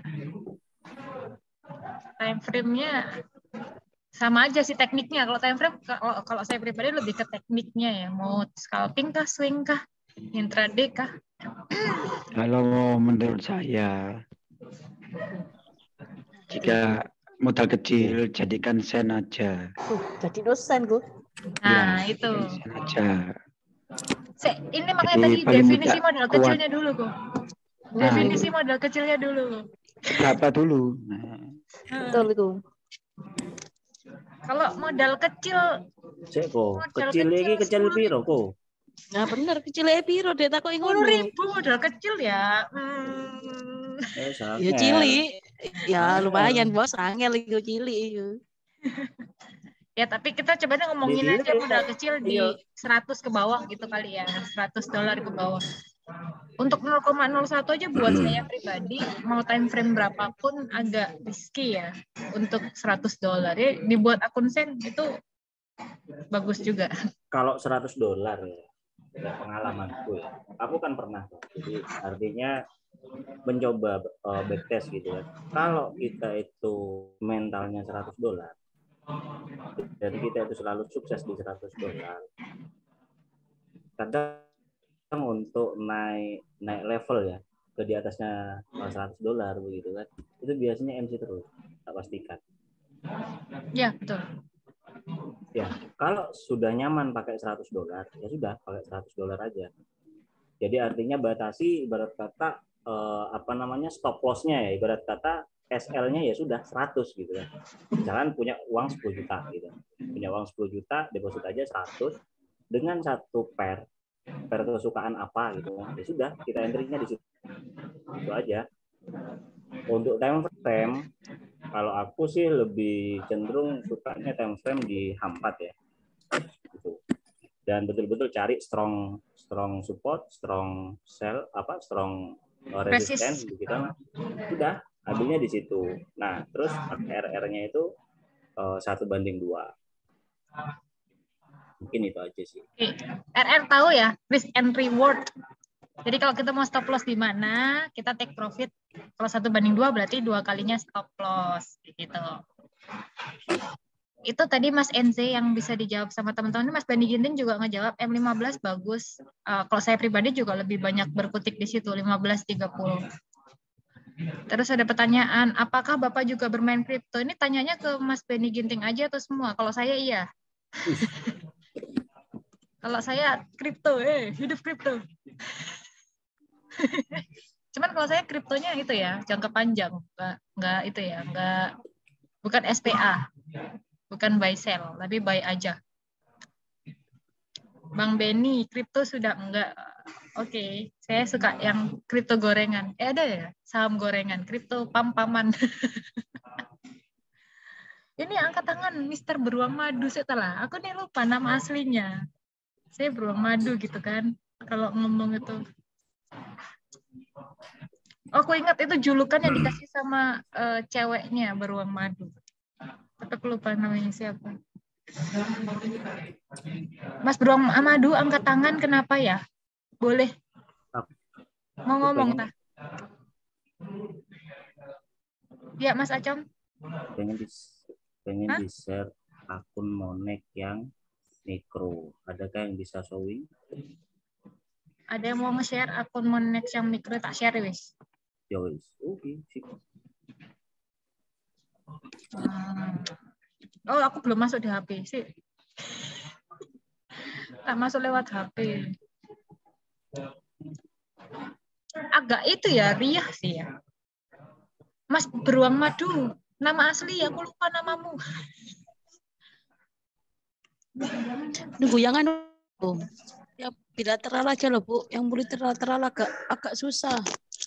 time frame-nya sama aja sih tekniknya. Kalau time frame, kalau saya pribadi lebih ke tekniknya ya. Mau scalping kah, swing kah, intraday kah? Kalau menurut saya, jika modal kecil jadikan sen aja. Jadi dosen gue. Nah, ya, itu. Sen aja. Ini makanya Jadi tadi definisi modal kuat. kecilnya dulu kok. Definisi modal kecilnya dulu. Berapa dulu? Nah. Betul itu. Kalau modal kecil, kecil lagi kecil piro kok? Nah bener kecilnya piro deh tak kok 10.000 modal kecil ya. Ya cili. Ya lumayan bos, angel itu cili. Ya tapi kita coba ngomongin aja modal kecil di 100 ke bawah gitu kali ya. $100 ke bawah. Untuk 0,01 aja buat saya pribadi, mau time frame berapapun agak risky ya untuk $100. Ya, dibuat akun sen itu bagus juga. Kalau $100 ya pengalamanku ya. Aku kan pernah. Jadi artinya mencoba backtest gitu ya. Kalau kita itu mentalnya $100, jadi kita itu selalu sukses di $100. Kadang untuk naik level ya ke di atasnya $100 begitu kan, itu biasanya MC terus, tak pastikan. Ya, betul. Ya, kalau sudah nyaman pakai $100, ya sudah pakai $100 aja. Jadi artinya batasi ibarat kata stop loss-nya ya, ibarat kata SL-nya ya sudah 100 gitu kan. Misalkan punya uang 10 juta gitu. Punya uang 10 juta, deposit aja 100 dengan satu pair kesukaan apa gitu kan. Ya sudah, kita entry-nya di situ. Itu aja. Untuk time frame, kalau aku sih lebih cenderung sukanya time frame di H4 ya. Gitu. Dan betul-betul cari strong support, strong sell, strong resistance begitu. Udah, ambilnya di situ. Nah, terus RR-nya itu 1:2. Mungkin itu aja sih. RR tahu ya, risk and reward. Jadi kalau kita mau stop loss di mana, kita take profit. Kalau 1:2 berarti 2 kalinya stop loss gitu. Itu tadi Mas NZ yang bisa dijawab sama teman-teman. Mas Bani Ginting juga ngejawab M15 bagus. Kalau saya pribadi juga lebih banyak berkutik di situ 15.30. Terus ada pertanyaan, apakah Bapak juga bermain kripto? Ini tanyanya ke Mas Bani Ginting aja atau semua? Kalau saya iya. Kalau saya kripto, hidup kripto. Cuman kalau saya kriptonya itu ya, jangka panjang. Enggak itu ya, bukan SPA. Bukan buy sell, tapi buy aja. Bang Benny, kripto sudah enggak. Oke, saya suka yang kripto gorengan. Ada ya, saham gorengan, kripto pam-paman. Ini angkat tangan Mister Beruang Madu setelah. Aku nih lupa nama aslinya. Saya Beruang Madu gitu kan. Kalau ngomong itu. Aku ingat itu julukan yang dikasih sama ceweknya Beruang Madu. Tapi aku lupa namanya siapa. Mas Beruang Madu angkat tangan kenapa ya? Boleh. Mau ngomong tak? Ya Mas Acong. Pengen di-share akun Monek yang mikro. Adakah yang bisa showing? Ada yang mau nge-share akun Monek yang mikro, tak share wis. Ya wis. Oke, sip. Oh, aku belum masuk di HP sih. Tak masuk lewat HP. Agak itu ya, riah sih ya. Mas Beruang Madu, nama asli aku lupa namamu. Goyangan ya bilateral aja loh Bu, yang multilateral agak susah.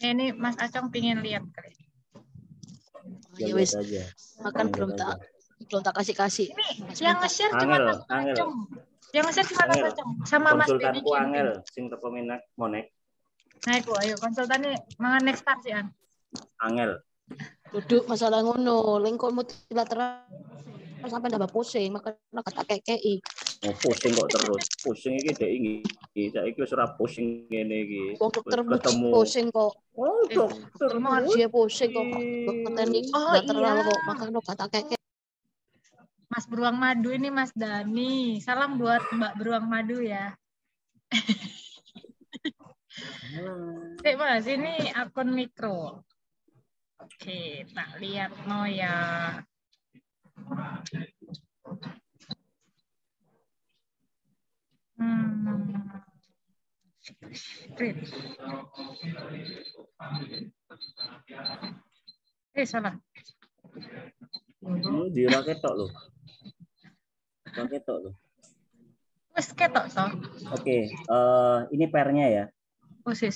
Ini Mas Acong pingin lihat kali. Ya wis. Makan belum tak kasih. Ini yang nge-share cuma Mas Acong. Yang nge-share cuma Mas Acong sama Mas Benny. Konsultanku angel sing teko Monek. Nah, ayo konsultane mangan next start sih an. Angel. Duduk masalah ngono, lingkol multilateral sampai tambah pusing, makanya kata KKI. Oh, pusing kok terus. Pusing iki dek iki. Saiki wis ora pusing ngene iki. Wong dokter pusing kok. Oh, dokter dia pusing kok. Teknik lateral kok, makanya kata KKI. Mas Beruang Madu ini Mas Dani. Salam buat Mbak Beruang Madu ya. Mas, ini akun mikro. Oke, tak lihat no ya. Salah. Dira ketok loh. Ketok loh. Wes ketok toh. Oke, ini pairnya ya. Oh, si.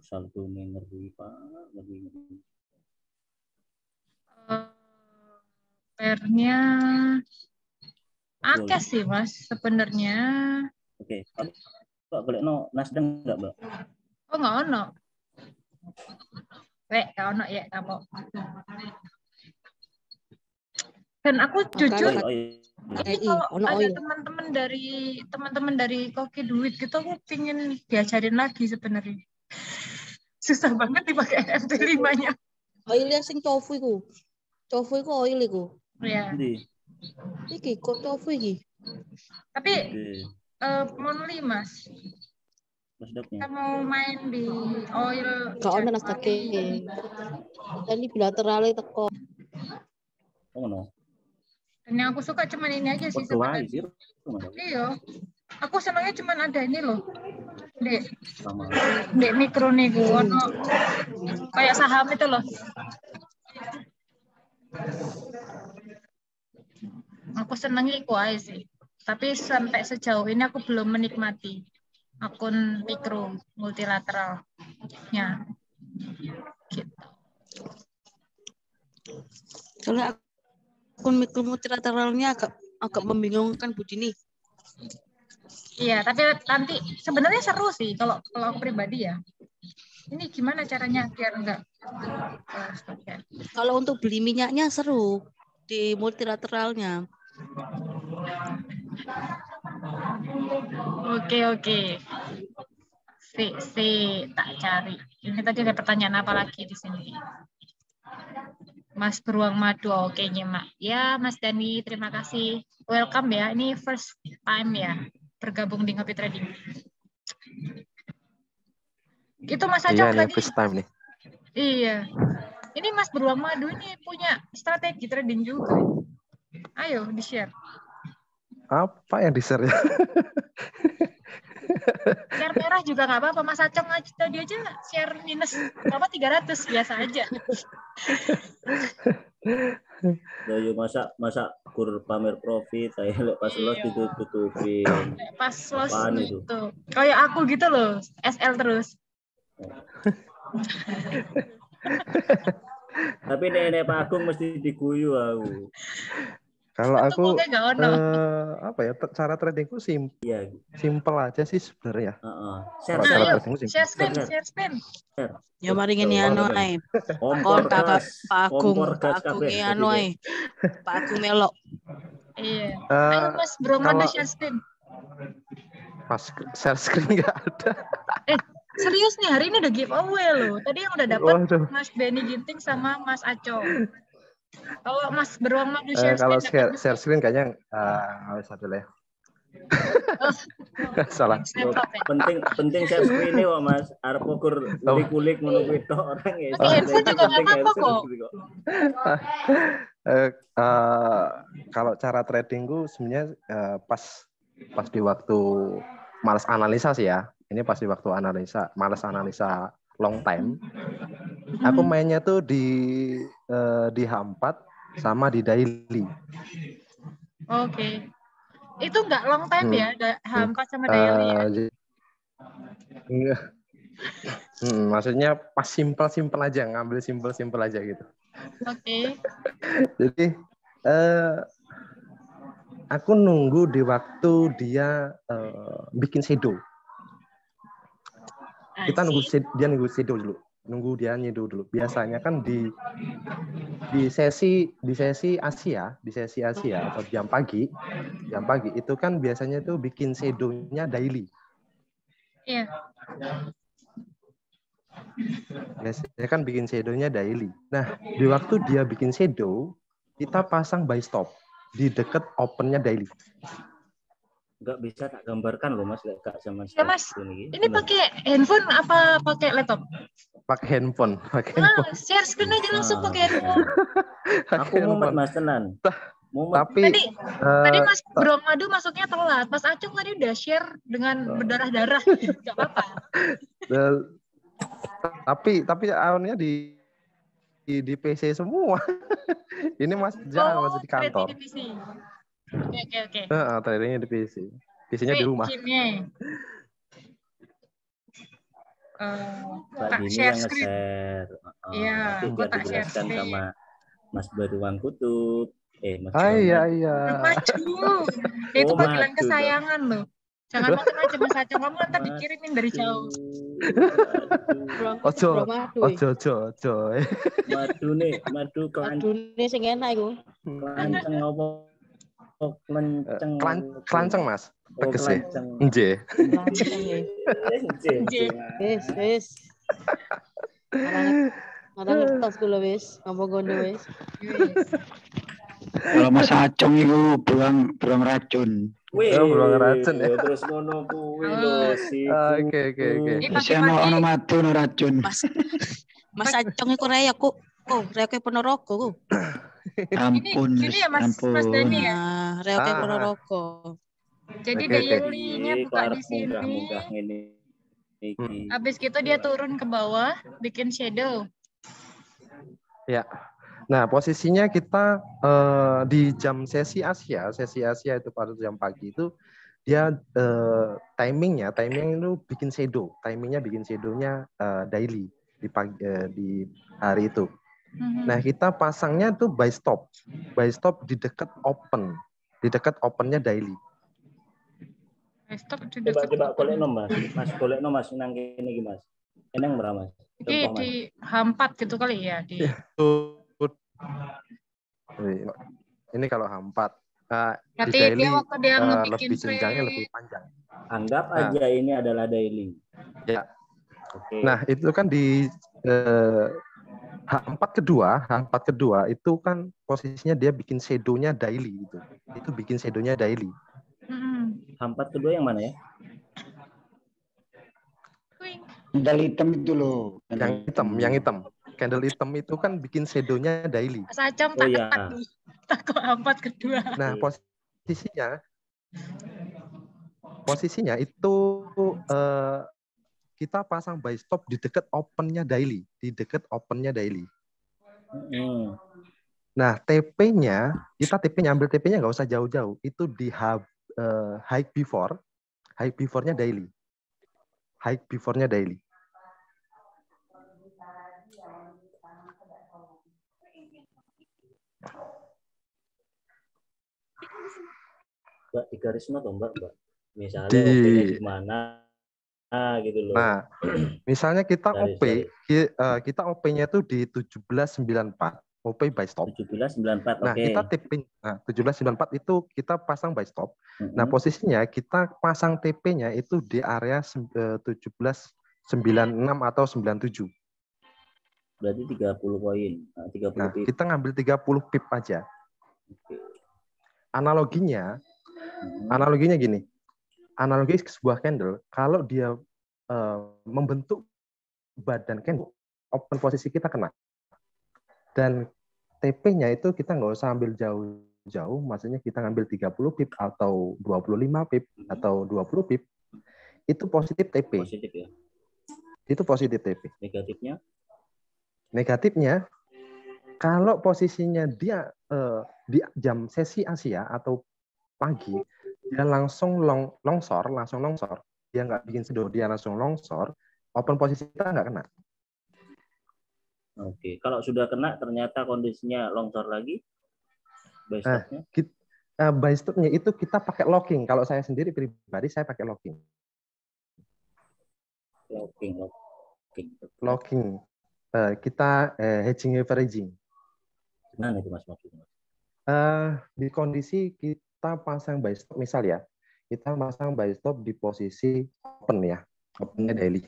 Saldo ngeri Pak, ngeri. Pairnya akeh sih Mas sebenarnya. Oke. Mbak boleh Nasdem enggak, Mbak? Oh, enggak ono. Enggak ono ya kamu. Dan aku jujur kalau ada teman-teman dari Koki Duit gitu, aku pingin diajarin lagi sebenarnya. Susah banget dipakai NFT 5-nya. Oil sing tofu iku. Tofu iku oil iku. Iya. Iki kok tofu iki? Tapi Monly Mas. Kita mau main di oil. Kau ono nastake. Tadi bilaterale teko. Oh no. Dan yang aku suka cuman ini aja sih sebenarnya. Iya. Aku senangnya cuman ada ini loh. Dek mikro nih ono kayak saham itu loh. Aku senangnya itu aja sih. Tapi sampai sejauh ini aku belum menikmati akun mikro multilateralnya. Gitu. Soalnya akun mikro multilateralnya agak membingungkan Bu Dini. Iya, tapi nanti sebenarnya seru sih kalau aku pribadi ya. Ini gimana caranya biar enggak? Kalau untuk beli minyaknya seru di multilateralnya. Oke. Si tak cari. Ini tadi ada pertanyaan apa lagi di sini? Mas Beruang Madu, oke nyimak. Ya, Mas Dani, terima kasih. Welcome ya. Ini first time ya bergabung di Ngopi Trading. Itu Mas Acok iya, tadi. First time nih. Iya. Ini Mas Beruang Madu ini punya strategi trading juga. Ayo di-share. Apa yang di-share ya? Share merah juga nggak apa-apa. Mas Acong tadi aja share minus berapa 300 biasa aja. Yo masa kur pamer profit, saya pas los ditutup-tutupin. Pas los itu. Kayak aku gitu loh, SL terus. Tapi nenek Pak Agung mesti diguyu aku. Kalau aku apa ya, cara tradingku simple aja sih sebenarnya. Share spin. Ya mari ngene anu ae. Kon Pak Agung anu ae. Pak Agung melok. Iya. Ayo Mas Bro Madu share spin. Pas share screen enggak ada. Serius nih, hari ini udah giveaway loh. Tadi yang udah dapat Mas Benny Ginting sama Mas Aco. Kalau Mas Beruang Madu share screen. Kalau share screen kayaknya harus ada lah. Salah. Penting share screen ini kok Mas. Arep ukur kulik-kulik ngono kuwi tok orang ya. Pakai handphone juga enggak apa-apa kok. Kalau cara tradingku sebenarnya pas di waktu malas analisa sih ya. Ini pas di waktu malas analisa long time. Aku mainnya tuh di H4 sama di daily. Oke. Itu enggak long time ya, H4 sama daily ya? Enggak. Maksudnya pas simple aja, ngambil simple aja gitu. Oke. Jadi aku nunggu di waktu dia bikin shadow. Kita nunggu shadow dulu. Nunggu dia nyedow dulu. Biasanya kan di sesi Asia atau jam pagi itu kan biasanya tuh bikin shadow-nya daily. Iya. Biasanya kan bikin shadow-nya daily. Nah, di waktu dia bikin shadow, kita pasang buy stop di dekat open-nya daily. Nggak bisa tak gambarkan loh Mas, nggak sama ya, Mas. Ini pakai handphone apa pakai laptop? Pakai handphone. Share screen aja langsung pakai handphone. Aku mumet Mas tenan. Tapi tadi Mas Beruang Madu masuknya telat. Mas Acung tadi udah share dengan berdarah-darah. Nggak apa-apa. Tapi awalnya di PC semua. Ini masih di kantor. Oke. Tradingnya di PC. PC-nya di rumah. Mbak Dini yang nge-share. Iya, aku tak dijelaskan sama Mas Beruang Kutub. Mas iya. Maju. Itu panggilan kesayangan loh. Jangan macam-macam Mas Acung, kamu nanti dikirimin dari jauh. Ojo. Madu sing enak iku. Klanceng apa? Klanceng Mas. Tegese. Nggih. Wis. Marang ngertos kula wis, ngomong ngono wis. Kalau Mas Acung itu buang racun. Wih, Beruang racun ya. terus ngono kuwi lho si. Oke. Ini Saya pagi-pagi ono matu no racun. Mas Acong iku rek aku. Oh, rek Ponorogo ku. Ampun, gini ya Mas ampun. Dani ya. Nah, rek Ponorogo. Jadi Oke, oke. daily-nya buka di sini. Munggah ini. Habis gitu dia turun ke bawah, bikin shadow. Ya. Nah, posisinya kita di jam sesi Asia itu pada jam pagi itu dia timingnya itu bikin shadow. Timingnya bikin shadownya daily di pagi di hari itu. Nah, kita pasangnya tuh by stop di dekat open, di dekat opennya daily. Stop Coba golekno Mas golekno Mas nang kene iki Mas. Eneng berapa Mas? Di H4 gitu kali ya di. Ini kalau H4. Berarti di daily dia waktu dia lebih jenjangnya lebih panjang. Anggap aja ini adalah daily. Ya. Oke. Nah, itu kan di H4 kedua itu kan posisinya dia bikin shadow-nya daily gitu. Itu bikin shadow-nya daily. H4 kedua yang mana ya? Candle hitam itu loh. Yang hitam. Candle hitam itu kan bikin shadow-nya daily. Mas Acong takut H4 kedua. Nah, posisinya itu kita pasang by stop di dekat opennya daily, Nah, TP-nya ambil TP-nya nggak usah jauh-jauh, itu di high before-nya daily. Mbak di garisnya atau Mbak? Misalnya OP-nya di mana gitu loh. Nah, misalnya kita OP-nya itu di 1794, OP by stop. 1794, nah, kita TP 1794 itu kita pasang by stop. Nah, posisinya kita pasang TP-nya itu di area 1796 atau 97. Berarti 30 poin. 30 pip. Kita ngambil 30 pip aja. Analoginya gini. Analogi sebuah candle, kalau dia membentuk badan candle, open posisi kita kena. Dan TP-nya itu kita nggak usah ambil jauh-jauh, maksudnya kita ngambil 30 pip atau 25 pip atau 20 pip, itu positif TP. Positif ya? Itu positif TP. Negatifnya, kalau posisinya dia di jam sesi Asia atau pagi, dia langsung longsor, dia nggak bikin shadow, dia langsung longsor, open posisi kita nggak kena. Oke, kalau sudah kena ternyata kondisinya longsor lagi, by stop-nya? By stop-nya itu kita pakai locking. Kalau saya sendiri pribadi, saya pakai locking. Locking. Kita hedging averaging. Gimana itu Mas maksudnya? Di kondisi kita pasang by stop, misal ya, kita pasang by stop di posisi open ya, opennya daily.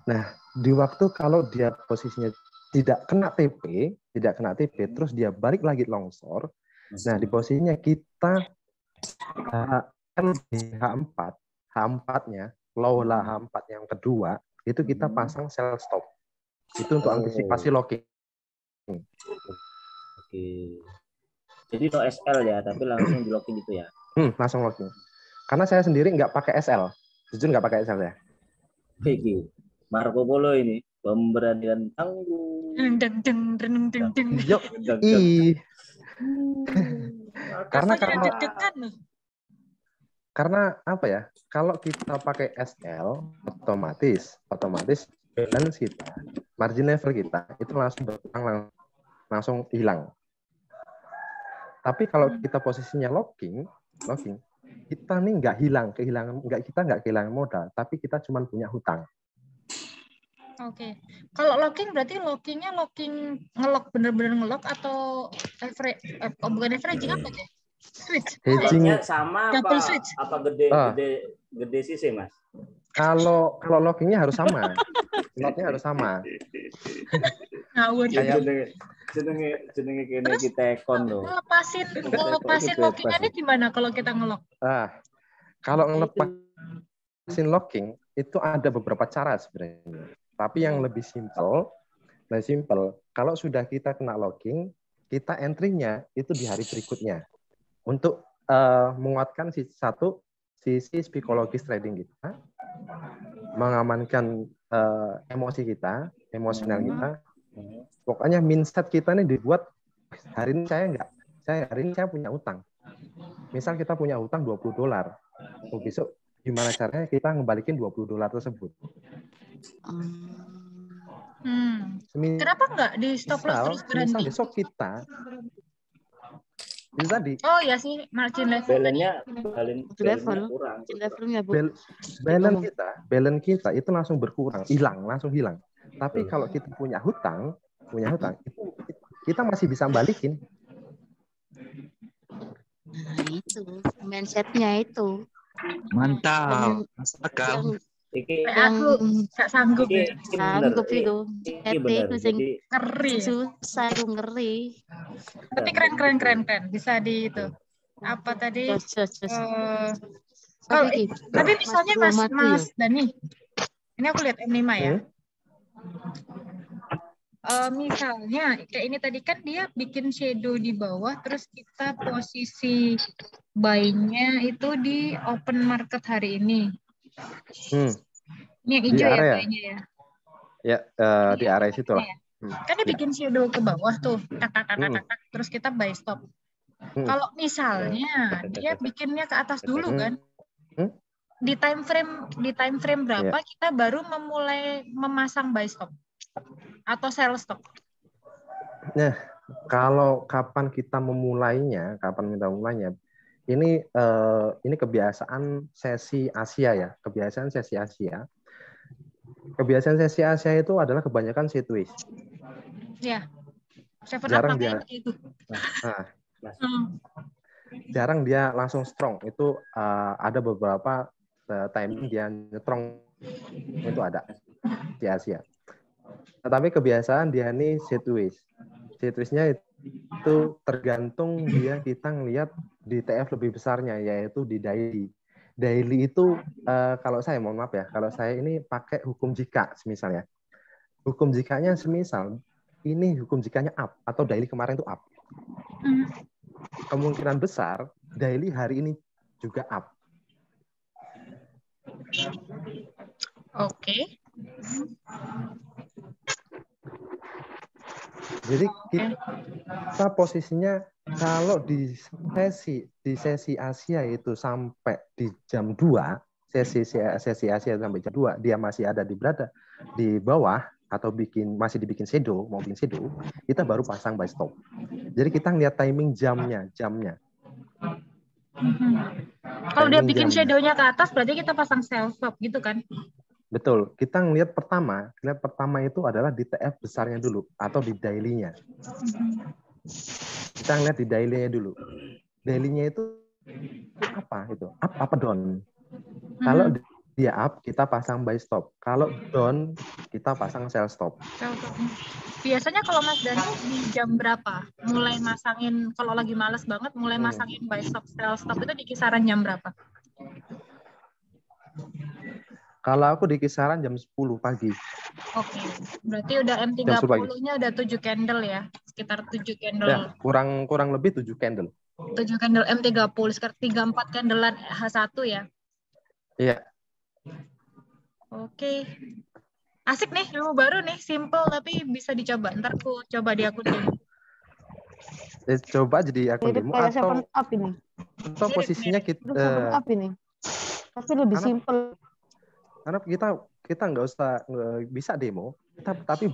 Nah, di waktu kalau dia posisinya tidak kena TP, terus dia balik lagi longsor. Nah, di posisinya kita kan di H4-nya, low lah H4 yang kedua, itu kita pasang sell stop. Itu untuk antisipasi locking. Oke. Jadi no SL ya, tapi langsung di locking gitu ya? Langsung locking. Karena saya sendiri nggak pakai SL. Jujur nggak pakai SL ya. Oke. Marco Polo ini pemberanian tangguh. Karena apa ya? Kalau kita pakai SL, otomatis balance kita, margin level kita itu langsung hilang. Tapi kalau kita posisinya locking, kita nih nggak kehilangan modal, tapi kita cuma punya hutang. Oke. Kalau locking berarti lockingnya ngelock bener-bener ngelock atau bukan averaging apa sih? Switch. Hedgingnya sama double switch. Apa gede sih Mas? Kalau lockingnya harus sama. Lotnya harus sama. jenenge kene kita ekon loh. Ngelepasin lockingannya gimana kalau kita ngelok? Kalau ngelepasin locking itu ada beberapa cara sebenarnya. Tapi yang lebih simple, kalau sudah kita kena locking, kita entry-nya itu di hari berikutnya. Untuk menguatkan sisi psikologis trading kita, mengamankan emosi kita, emosional kita. Pokoknya mindset kita ini dibuat hari ini saya punya utang. Misal kita punya utang $20. Besok gimana caranya kita ngembalikin $20 tersebut? Kenapa nggak di stop loss terus berhenti? Misal besok kita itu tadi. Oh ya sih, margin level. Balance kita itu langsung berkurang, langsung hilang. Tapi kalau kita punya hutang itu kita masih bisa balikin. Nah, itu mindsetnya itu. Mantap. Asalkan. Aku gak sanggup itu. Ngeri. Susah itu ngeri. Tapi keren. Bisa di itu. Apa tadi? Tapi misalnya Mas Dani. Ini aku lihat M5 ya. Misalnya kayak ini tadi kan dia bikin shadow di bawah, terus kita posisi buy-nya itu di open market hari ini. Ini yang hijau ya buy-nya ya? Ya, di area situ lah. Kan dia bikin shadow ke bawah tuh, terus kita buy stop. Kalau misalnya dia bikinnya ke atas dulu kan, di time frame berapa kita baru memulai memasang buy stop atau sell stop? Nah, kalau kapan kita memulainya? Ini kebiasaan sesi Asia ya. Kebiasaan sesi Asia itu adalah kebanyakan sideways. Ya. Jarang dia. Jarang dia langsung strong. Itu ada beberapa timing dia nyetrong itu ada di Asia. Tetapi kebiasaan dia ini sideways. Sideways-nya itu tergantung kita ngelihat di TF lebih besarnya, yaitu di daily. Daily itu kalau saya mohon maaf ya, kalau saya ini pakai hukum jika misalnya. Hukum jikanya semisal ini hukum jikanya up atau daily kemarin itu up. Kemungkinan besar daily hari ini juga up. Oke. Jadi kita posisinya kalau di sesi Asia itu sampai di jam 2, sesi Asia sampai jam 2 dia masih ada berada di bawah atau masih dibikin shadow, mau bikin shadow, kita baru pasang buy stop. Jadi kita ngeliat timing jamnya. Kalau dia bikin shadow-nya ke atas berarti kita pasang sell stop gitu kan? Betul. Kita ngelihat pertama itu adalah di TF besarnya dulu atau di daily-nya. Kita ngelihat di daily-nya dulu. Daily-nya itu apa itu? Up apa down? Kalau dia up, kita pasang buy stop. Kalau down, kita pasang sell stop. Biasanya kalau Mas Dani di jam berapa? Mulai masangin, kalau lagi males banget, mulai masangin buy stop, sell stop itu di kisaran jam berapa? Kalau aku di kisaran jam 10 pagi. Oke, berarti udah M30-nya udah 7 candle ya? Sekitar 7 candle. Ya, kurang lebih 7 candle. 7 candle M30, sekitar 3-4 candlean H1 ya? Iya. Oke. Asik nih, ilmu baru nih, simple tapi bisa dicoba. Ntar aku coba di akun demo. Coba jadi akun demo atau posisinya kita up ini. Tapi lebih simple. Karena kita nggak usah bisa demo, tapi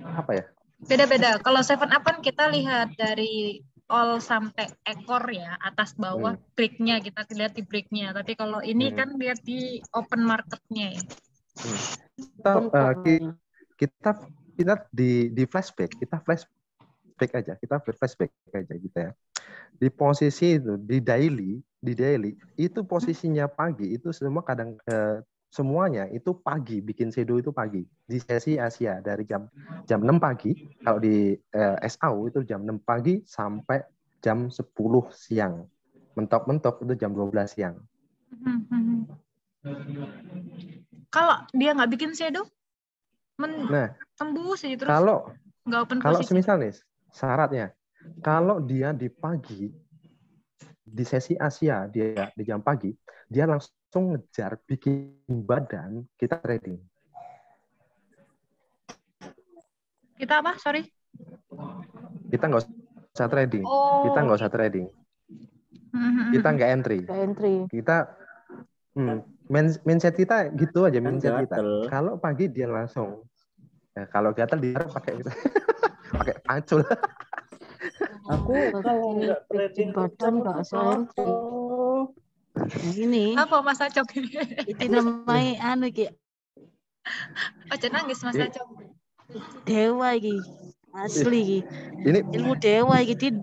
apa ya? Beda-beda. Kalau 7up kan kita lihat dari all sampai ekor ya, atas bawah break-nya kita lihat di break-nya. Tapi kalau ini kan lihat di open market-nya ya. Kita di flashback, kita flashback aja gitu ya. Di posisi itu di daily itu posisinya pagi itu semua kadang semuanya itu pagi, bikin shadow itu pagi. Di sesi Asia dari jam 6 pagi, kalau di SAU itu jam 6 pagi sampai jam 10 siang. Mentok-mentok itu jam 12 siang. Kalau dia nggak bikin shadow, Nah, tembus aja terus. Nggak open kalau posisi. semisal nih syaratnya, kalau dia di pagi di sesi Asia dia di jam pagi, dia langsung ngejar bikin badan, kita trading. Kita apa? Sorry. Kita nggak usah trading. Kita nggak usah trading. Kita nggak entry. Kita mindset kita gitu aja, mindset kita. Kalau pagi dia langsung, kalau gatel dia pakai pakai pacul. Aku kalau nggak trading badan nggak usah entry. Ini apa Mas Acok? itu namanya ki. Aja nangis Mas Acok. Dewa iki. Asli iki. Ini ilmu dewa iki.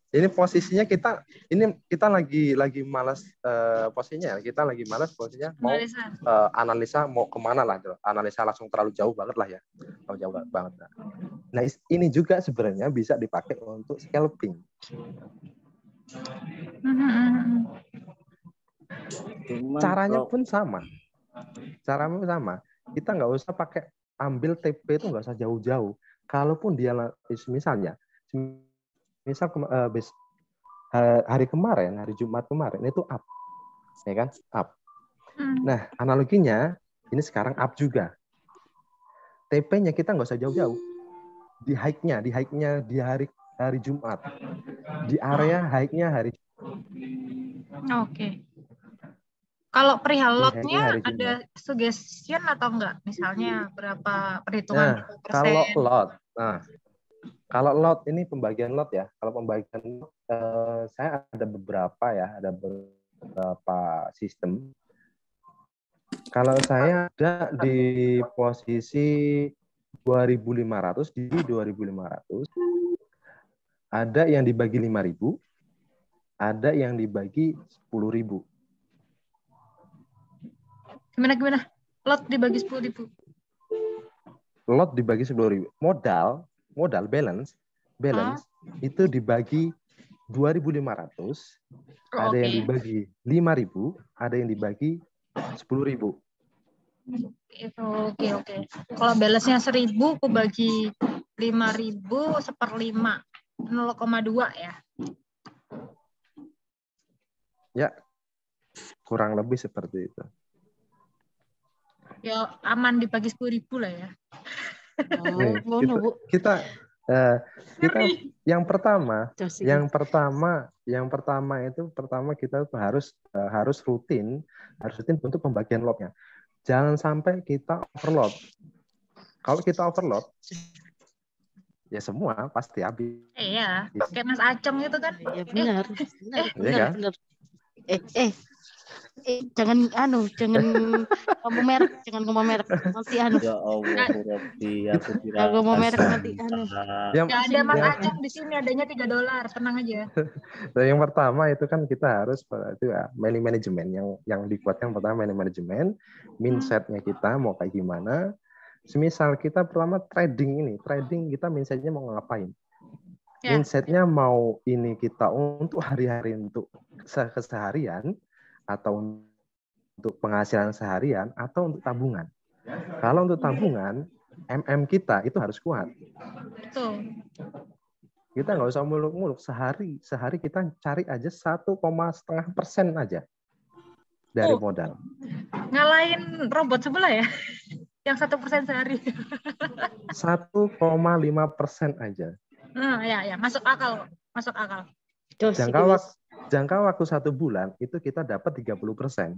Ini posisinya kita lagi malas posisinya. Kita lagi malas posisinya mau analisa mau kemana lah. Analisa langsung terlalu jauh banget lah ya. Terlalu jauh banget. Nah, ini juga sebenarnya bisa dipakai untuk scalping. Caranya pun sama. Kita nggak usah pakai ambil TP itu nggak usah jauh-jauh. Kalaupun dia misalnya hari kemarin, hari Jumat kemarin itu up, ya kan? Up. Nah, analoginya ini sekarang up juga. TP-nya kita nggak usah jauh-jauh. Di high-nya di hari Jumat. Di area high-nya hari. Oke. Kalau perihal lot-nya ada suggestion atau enggak? Misalnya berapa perhitungan persen? Kalau lot ini pembagian lot ya. Kalau pembagian lot, saya ada beberapa sistem. Kalau saya ada di posisi 2.500 di 2.500. Ada yang dibagi 5.000, ada yang dibagi 10.000. Gimana? Lot dibagi 10.000. Lot dibagi 10.000. Modal balance itu dibagi 2.500, ada yang dibagi 5.000, ada yang dibagi 10.000. Oke. Kalau balance-nya 1.000, aku bagi 5.000 1/5, 0,2 ya. Ya, kurang lebih seperti itu. Ya aman dibagi 10.000 lah ya. Kita yang pertama kita harus rutin untuk pembagian lotnya. Jangan sampai kita overload. Kalau kita overload, ya semua pasti habis. Iya, kayak Mas Acong itu kan. Iya benar. Jangan ngomong merek, nanti Ya Allah, aku kira ngomong merek nanti Nggak ada Mas Acong di sini, adanya $3, tenang aja. Nah, yang pertama itu kan kita harus money management, yang dikuatkan pertama money management, mindsetnya kita mau kayak gimana. Semisal kita pertama trading kita mindsetnya mau ngapain? Mindsetnya mau ini kita untuk hari-hari, untuk keseharian, atau untuk penghasilan seharian, atau untuk tabungan. Kalau untuk tabungan, kita itu harus kuat. Betul. Kita nggak usah muluk-muluk. Sehari kita cari aja 1,5% aja dari modal. Ngalahin robot sebelah ya? Yang 1% sehari. 1,5% aja. Ya, masuk akal. Jangka waktu 1 bulan itu kita dapat 30%. 20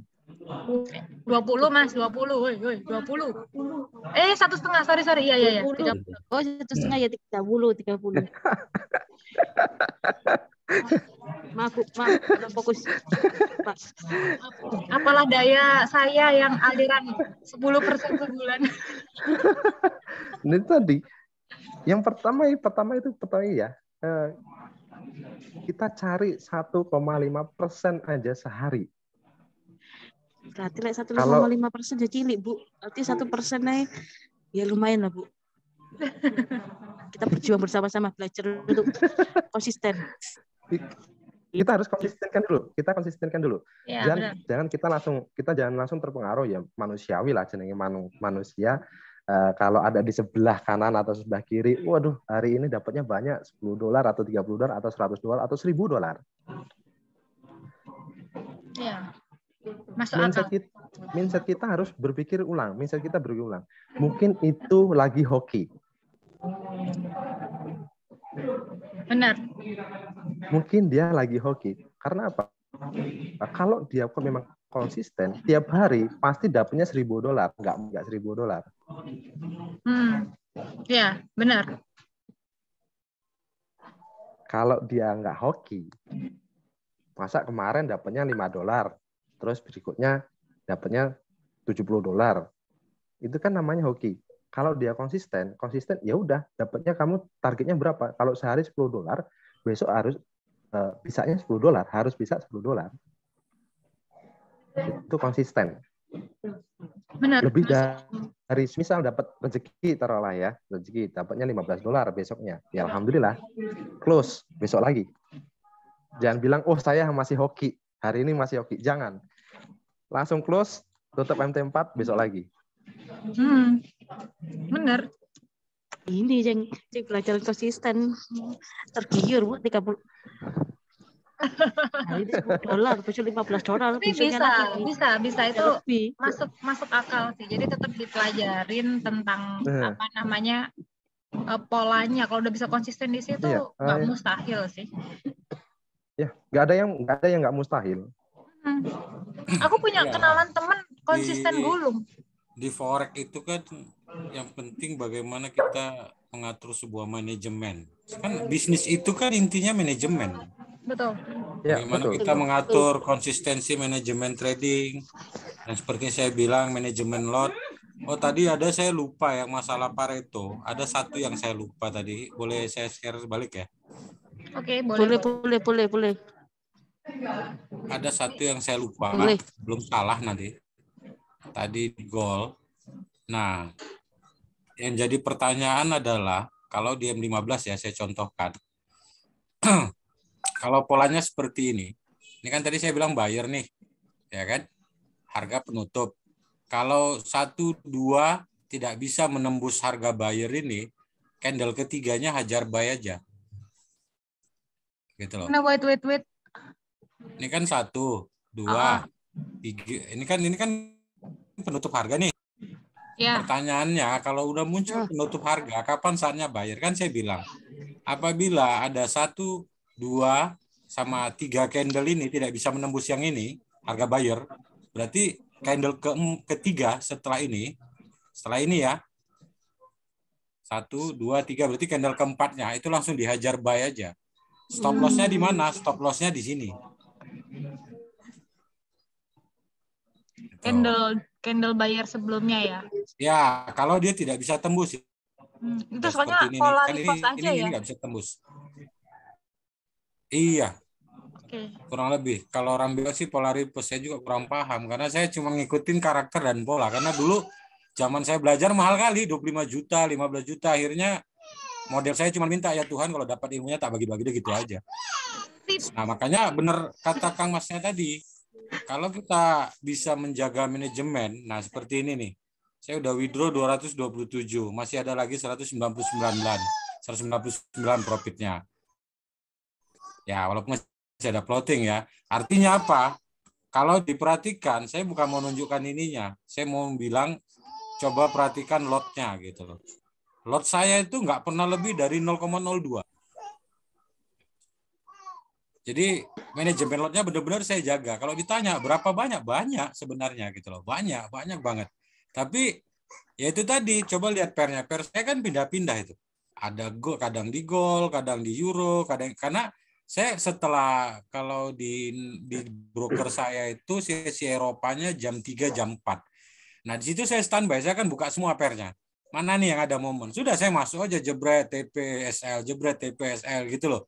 Mas, 20. Woi, 20. 1,5, sorry. Iya. 30. Oh, 1,5 ya 30. Maaf, fokus. Apalah daya saya yang aliran 10% sebulan. Ini tadi. Yang pertama ya. Kita cari 1,5% aja sehari. Berarti like 1,5% jadi cilik, Bu. Berarti 1% aja ya lumayan lah, Bu. Kita berjuang bersama-sama belajar untuk konsisten. Kita harus konsistenkan dulu. Ya, Jangan jangan langsung terpengaruh ya, manusiawi lah jenenge manusia. Kalau ada di sebelah kanan atau sebelah kiri, waduh hari ini dapatnya banyak, $10 atau $30 atau $100 atau $1.000. Iya. Masuk akal. Mindset kita harus berpikir ulang. Mungkin itu lagi hoki. Benar. Mungkin dia lagi hoki. Karena apa? Kalau dia memang konsisten, tiap hari pasti dapatnya $1.000, nggak $1.000. Ya, benar. Kalau dia nggak hoki, masa kemarin dapatnya $5, terus berikutnya dapatnya $70. Itu kan namanya hoki. Kalau dia konsisten ya udah, dapatnya kamu targetnya berapa? Kalau sehari $10, besok harus bisanya $10, harus bisa $10. Itu konsisten. Benar. Lebih dari misal dapat rezeki taruhlah ya, rezeki dapatnya $15 besoknya. Ya alhamdulillah. Close, besok lagi. Jangan bilang, "Oh, saya masih hoki. Hari ini masih hoki." Jangan. Langsung close, tutup MT4 besok lagi. Benar. Ini yang belajar konsisten tergiur, Bu, 30. Nah, ini $10, besok $15. Tapi bisa itu masuk akal sih. Jadi tetap dipelajarin tentang apa namanya polanya. Kalau udah bisa konsisten di situ nggak mustahil sih. Ya, nggak ada yang nggak mustahil. Aku punya kenalan teman konsisten gulung. Di forex itu kan yang penting bagaimana kita mengatur sebuah manajemen. Kan bisnis itu kan intinya manajemen. Betul. Bagaimana kita mengatur konsistensi manajemen trading. Dan seperti saya bilang manajemen lot. Oh tadi saya lupa yang masalah Pareto. Ada satu yang saya lupa tadi. Boleh saya share balik ya? Oke, boleh. Ada satu yang saya lupa. Belum salah nanti. Tadi gol. Nah, yang jadi pertanyaan adalah kalau di M15 ya saya contohkan. Kalau polanya seperti ini kan tadi saya bilang buyer nih, ya kan? Harga penutup. Kalau 1, 2 tidak bisa menembus harga buyer ini, candle ketiganya hajar buy aja. Gitu loh. Nah, wait. Ini kan 1, 2, 3. Ini kan penutup harga nih. Ya. Pertanyaannya, kalau udah muncul penutup harga, kapan saatnya buyer? Kan saya bilang, apabila ada 1, 2 sama 3 candle ini tidak bisa menembus yang ini, harga buyer, berarti candle ketiga setelah ini ya, 1, 2, 3, berarti candle keempatnya itu langsung dihajar buy aja. Stop loss-nya di mana? Stop loss-nya di sini. Candle buyer sebelumnya ya? Ya, kalau dia tidak bisa tembus. Itu soalnya pola reverse aja ya? Ini nggak bisa tembus. Iya. Kurang lebih. Kalau orang bilang sih pola reverse, saya juga kurang paham. Karena saya cuma ngikutin karakter dan pola. Karena dulu zaman saya belajar mahal kali, 25 juta, 15 juta. Akhirnya model saya cuma minta, ya Tuhan kalau dapat ilmunya tak bagi-bagi deh gitu aja. Nah makanya benar kata Kang Masnya tadi. Kalau kita bisa menjaga manajemen, nah seperti ini nih. Saya udah withdraw 227, masih ada lagi 199 profitnya. Ya, walaupun masih ada floating ya. Artinya apa? Kalau diperhatikan, saya bukan mau nunjukkan ininya. Saya mau bilang, coba perhatikan lotnya gitu loh. Lot saya itu nggak pernah lebih dari 0,02. Jadi manajemen lotnya benar-benar saya jaga. Kalau ditanya berapa banyak? Banyak sebenarnya gitu loh. Banyak banget. Tapi ya itu tadi, coba lihat pairnya. Pair saya kan pindah-pindah itu. Ada gol, kadang di gol, kadang di euro, karena saya setelah kalau di broker saya itu sesi Eropanya jam 3, jam 4. Nah, di situ saya standby, saya kan buka semua pairnya. Mana nih yang ada momen? Sudah saya masuk aja jebret TPSL, jebret TPSL gitu loh.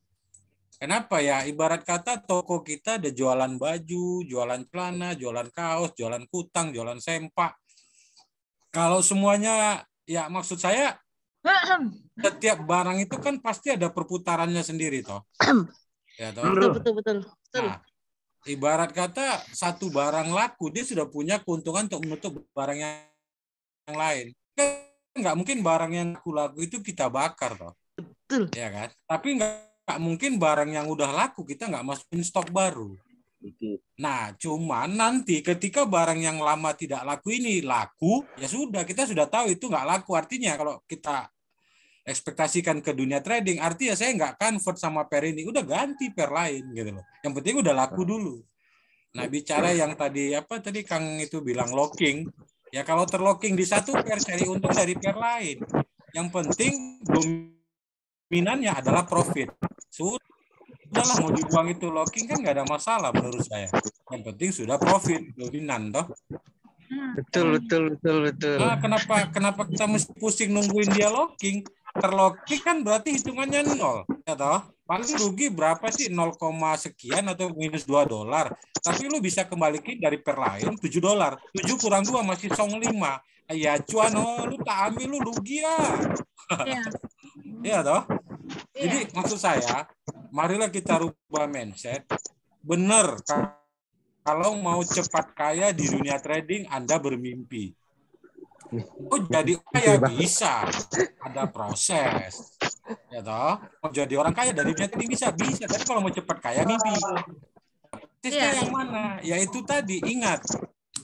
Kenapa ya? Ibarat kata toko kita ada jualan baju, jualan celana, jualan kaos, jualan kutang, jualan sempak. Kalau semuanya, ya maksud saya setiap barang itu kan pasti ada perputarannya sendiri, toh. Ya, toh. Betul. Nah, ibarat kata satu barang laku, dia sudah punya keuntungan untuk menutup barang yang lain. Kan nggak mungkin barang yang laku itu kita bakar, toh. Betul. Ya kan? Tapi nggak mungkin barang yang udah laku kita nggak masukin stok baru. Nah, cuman nanti ketika barang yang lama tidak laku ini laku, ya sudah, kita sudah tahu itu nggak laku. Artinya kalau kita ekspektasikan ke dunia trading, artinya saya nggak convert sama pair ini, udah ganti pair lain gitu loh. Yang penting udah laku dulu. Nah, bicara yang tadi Kang itu bilang locking, ya kalau terlocking di satu pair cari untung dari pair lain. Yang penting dominannya adalah profit. Sudahlah, mau dibuang itu locking kan nggak ada masalah menurut saya. Yang penting sudah profit, dominan toh. Betul. Nah, kenapa kita mesti pusing nungguin dia locking? Terlocking kan berarti hitungannya 0, ya toh? Paling rugi berapa sih? 0, sekian atau minus $2. Tapi lu bisa kembalikan dari pair lain $7. 7 kurang 2 masih 5. Ya cuan, lu tak ambil lu rugi ya. Iya toh? Jadi maksud saya, marilah kita rubah mindset. Benar, kalau mau cepat kaya di dunia trading, Anda bermimpi. Oh, jadi kaya bisa, ada proses. Ya toh? Mau jadi orang kaya dari dunia trading bisa. Tapi kalau mau cepat kaya, mimpi. Prosesnya yang mana? Ya itu tadi, ingat.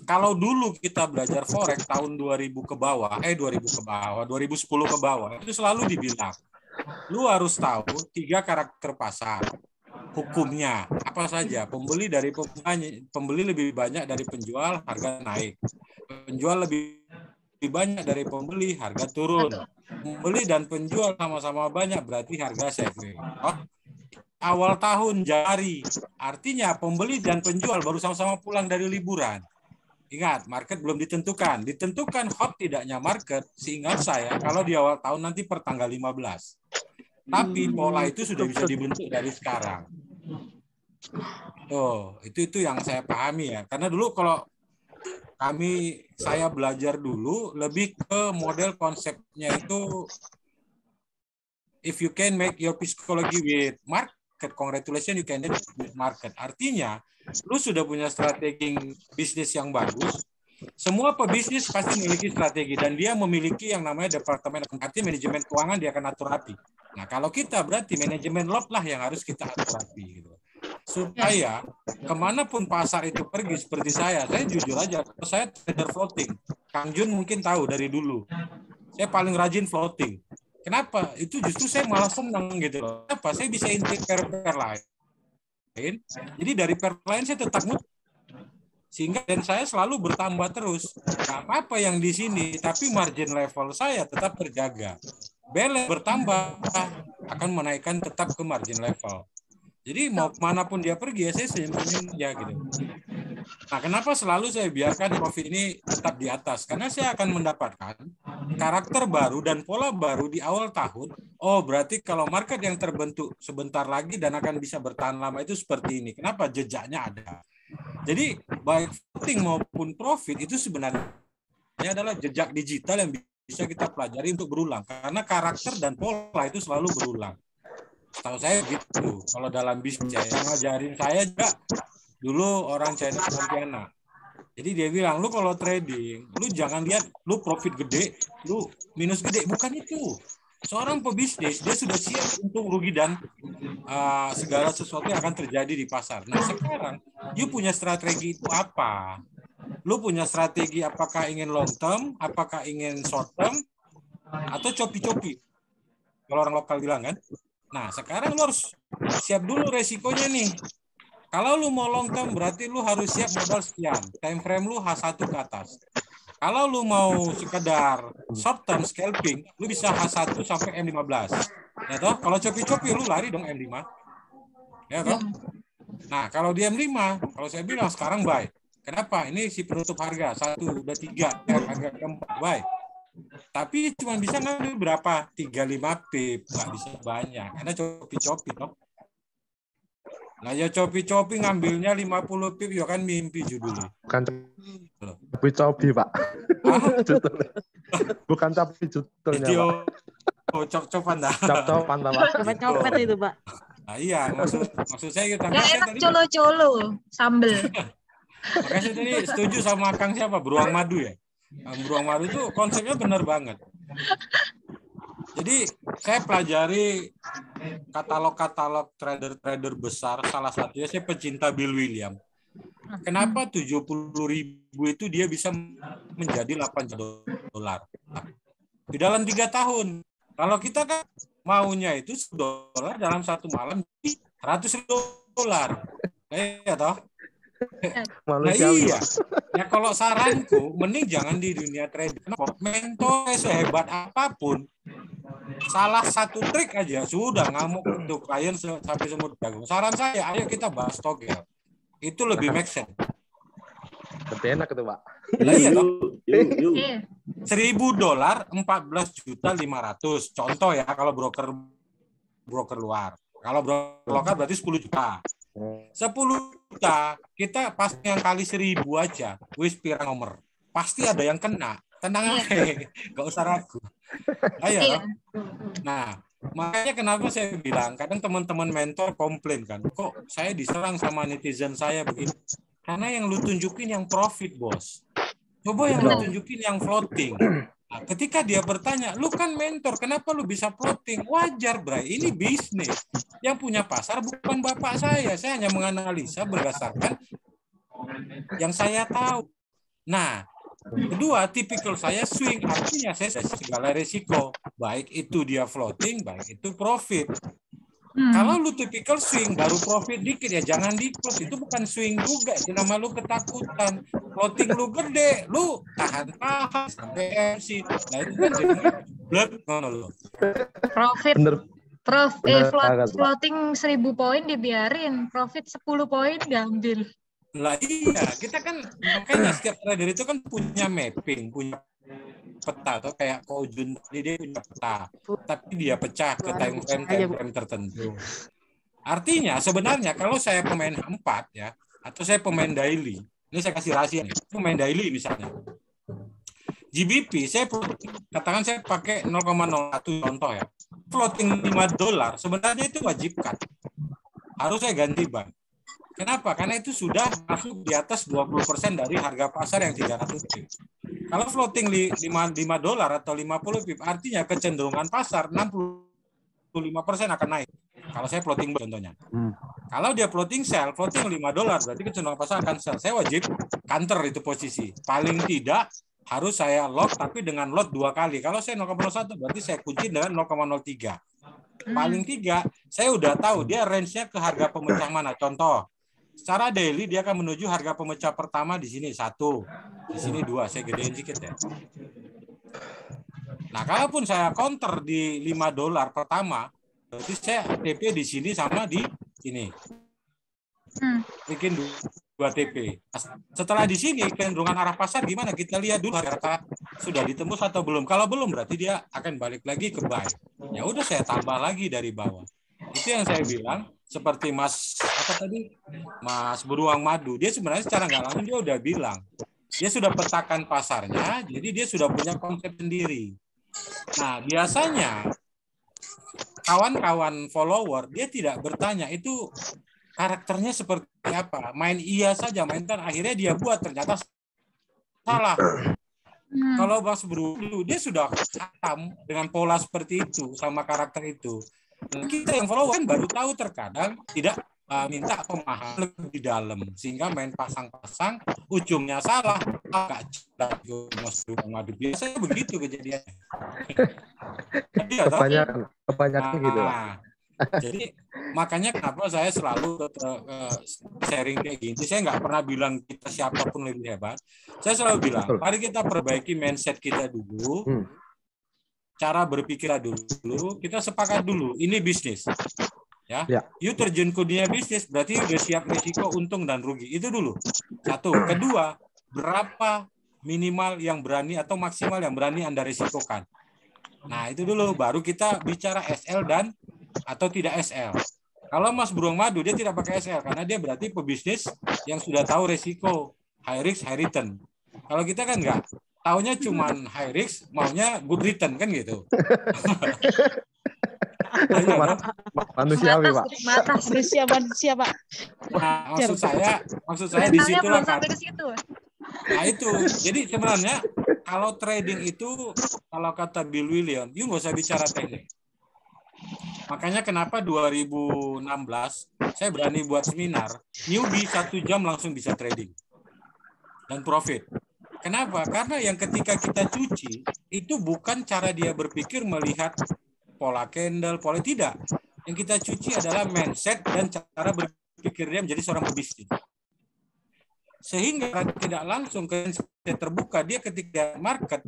Kalau dulu kita belajar forex tahun 2000 ke bawah, 2010 ke bawah, itu selalu dibilang, lu harus tahu 3 karakter pasar. Hukumnya apa saja? Pembeli lebih banyak dari penjual, harga naik. Penjual lebih banyak dari pembeli, harga turun. Pembeli dan penjual sama-sama banyak, berarti harga sideways. Awal tahun Januari, artinya pembeli dan penjual baru sama-sama pulang dari liburan. Ingat, market belum ditentukan. Ditentukan hot tidaknya market, seingat saya, kalau di awal tahun nanti per tanggal 15. Tapi pola itu sudah bisa dibentuk dari sekarang. Itu yang saya pahami ya. Karena dulu kalau saya belajar dulu lebih ke model konsepnya itu, if you can make your psychology with market, congratulations you can do with market. Artinya, lu sudah punya strategi bisnis yang bagus. Semua pebisnis pasti memiliki strategi dan dia memiliki yang namanya departemen, artinya manajemen keuangan dia akan atur rapi. Nah, kalau kita berarti manajemen lot lah yang harus kita atur rapi gitu. Supaya kemanapun pasar itu pergi, seperti saya jujur aja, saya trader floating. Kang Jun mungkin tahu dari dulu. Saya paling rajin floating. Kenapa? Itu justru saya malah senang gitu loh. Kenapa? Saya bisa intake pair lain. Jadi dari pair lain saya tetap sehingga dan saya selalu bertambah terus. Nggak apa-apa yang di sini, tapi margin level saya tetap terjaga. Balance bertambah akan menaikkan tetap ke margin level. Jadi mau manapun dia pergi ya saya senyum-senyum aja gitu. Nah, kenapa selalu saya biarkan profit ini tetap di atas? Karena saya akan mendapatkan karakter baru dan pola baru di awal tahun. Oh, berarti kalau market yang terbentuk sebentar lagi dan akan bisa bertahan lama itu seperti ini. Kenapa? Jejaknya ada. Jadi baik floating maupun profit itu sebenarnya adalah jejak digital yang bisa kita pelajari untuk berulang. Karena karakter dan pola itu selalu berulang. Setahu saya gitu. Kalau dalam bisnis yang ngajarin saya juga dulu orang China Pontianak. Jadi dia bilang, lu kalau trading, lu jangan lihat lu profit gede, lu minus gede. Bukan itu. Seorang pebisnis, dia sudah siap untuk rugi dan segala sesuatu yang akan terjadi di pasar. Nah sekarang, you punya strategi itu apa? Lu punya strategi apakah ingin long term, apakah ingin short term, atau copi-copi? Kalau orang lokal bilang kan. Nah sekarang lu harus siap dulu resikonya nih. Kalau lu mau long term berarti lu harus siap modal sekian. Time frame lu H1 ke atas. Kalau lu mau sekedar short term scalping, lu bisa H1 sampai M15. Ya toh? Kalau copi-copi lu lari dong M5. Ya toh? Nah, kalau di M5, kalau saya bilang sekarang buy. Kenapa? Ini si penutup harga 1, udah 3, harga keempat buy. Tapi cuma bisa ngambil berapa? 35 pip, nggak bisa banyak. Karena copi-copi toh. Nah ya copi-copi ngambilnya 50 pip ya kan mimpi judulnya. Bukan copi Pak. Bukan copi judulnya Pak. Oh, cop-copan dah. Cop-copan Pak. Copet-copet itu Pak. Nah, iya, maksud saya gitu. Yang enak colo-colo, sambel. Makanya saya tadi setuju sama Kang siapa? Beruang Madu ya. Beruang Madu itu konsepnya benar banget. Jadi saya pelajari katalog-katalog trader-trader besar. Salah satunya saya pecinta Bill Williams. Kenapa 70.000 itu dia bisa menjadi $8 di dalam 3 tahun? Kalau kita kan maunya itu $1 dalam 1 malam $100. Ya toh? Nah iya. Ya kalau saranku, mending jangan di dunia trading. Mentor sehebat apapun, salah satu trik aja sudah ngamuk untuk klien sampai semut jagung. Saran saya, ayo kita bahas togel. Itu lebih make sense. Lebih enak itu Pak. Nah, iya toh. $1.000 14.500.000. Contoh ya kalau broker luar. Kalau broker lokal berarti 10 juta. 10 juta kita pasti yang kali 1.000 aja. Wis pirang nomor. Pasti ada yang kena. Tenang aja. Gak usah ragu. Ayo. Nah, makanya kenapa saya bilang kadang teman-teman mentor komplain kan. Kok saya diserang sama netizen saya begini? Karena yang lu tunjukin yang profit, bos. Coba yang lu tunjukin yang floating. Nah, ketika dia bertanya, lu kan mentor, kenapa lu bisa floating? Wajar, Bray. Ini bisnis. Yang punya pasar bukan bapak saya. Saya hanya menganalisa berdasarkan yang saya tahu. Nah, kedua, tipikal saya swing. Artinya saya segala resiko. Baik itu dia floating, baik itu profit. Kalau lu tipikal swing baru profit dikit ya jangan di-close. Itu bukan swing juga, itu nama lu ketakutan. Floating lu gede, lu tahan sampai MC. Nah itu kan jadi blur lu. Profit. Floating 1.000 poin dibiarin, profit 10 poin diambil. Lah iya, kita kan makanya setiap trader itu kan punya mapping, punya peta atau kayak Kojun dia punya peta, tapi dia pecah ke time frame tertentu. Artinya sebenarnya kalau saya pemain 4 ya, atau saya pemain daily, ini saya kasih rahasia nih, pemain daily misalnya. GBP saya katakan saya pakai 0,01 contoh ya. Floating $5 sebenarnya itu wajib cut. Harus saya ganti bank. Kenapa? Karena itu sudah masuk di atas 20% dari harga pasar yang 300 pip. Kalau floating $5 atau 50 pip, artinya kecenderungan pasar 65% akan naik. Kalau saya floating contohnya. Kalau dia floating sell, floating $5, berarti kecenderungan pasar akan sell. Saya wajib counter itu posisi. Paling tidak harus saya lock, tapi dengan lot 2 kali. Kalau saya 0,01, berarti saya kunci dengan 0,03. Paling 3, saya udah tahu dia range-nya ke harga pemecah mana. Contoh, secara daily dia akan menuju harga pemecah pertama di sini 1, di sini 2. Saya gedein sedikit ya. Nah, kalaupun saya counter di $5 pertama, berarti saya TP di sini sama di sini. Bikin 2 TP. Setelah di sini kecenderungan arah pasar gimana? Kita lihat dulu harga sudah ditembus atau belum. Kalau belum berarti dia akan balik lagi ke buy. Ya udah saya tambah lagi dari bawah. Itu yang saya bilang. Seperti Mas Beruang Madu, dia sebenarnya secara nggak langsung dia udah bilang, dia sudah petakan pasarnya, jadi dia sudah punya konsep sendiri. Nah biasanya kawan-kawan follower dia tidak bertanya itu karakternya seperti apa, main iya saja, mainkan akhirnya dia buat ternyata salah. Kalau Mas Beruang dia sudah paham dengan pola seperti itu sama karakter itu. Kita yang follow kan baru tahu terkadang tidak minta pemahaman lebih dalam sehingga main pasang-pasang ujungnya salah agak jelas madu biasanya begitu kejadiannya. Kebanyakan gitu. Jadi makanya kenapa saya selalu sharing kayak gini. Saya nggak pernah bilang kita siapapun lebih hebat. Saya selalu bilang mari kita perbaiki mindset kita dulu. Cara berpikir dulu, kita sepakat dulu, ini bisnis. Ya. You terjun ke dunia bisnis, berarti udah siap risiko untung dan rugi. Itu dulu. 1. Kedua, berapa minimal yang berani atau maksimal yang berani Anda risikokan. Nah, itu dulu. Baru kita bicara SL dan atau tidak SL. Kalau Mas Beruang Madu dia tidak pakai SL karena dia berarti pebisnis yang sudah tahu resiko, high risk, high return. Kalau kita kan enggak, taunya cuman high risk, maunya good return kan gitu. Manusiawi, Pak. Manusia, Pak. Nah, maksud saya di situ lah kan. Nah itu, jadi sebenarnya kalau trading itu, kalau kata Bill Williams, you nggak usah bicara teknik. Makanya kenapa 2016 saya berani buat seminar, newbie 1 jam langsung bisa trading dan profit. Kenapa? Karena yang ketika kita cuci itu bukan cara dia berpikir melihat pola candle, pola tidak. Yang kita cuci adalah mindset dan cara berpikir dia menjadi seorang pebisnis. Sehingga tidak langsung ke terbuka, dia ketika market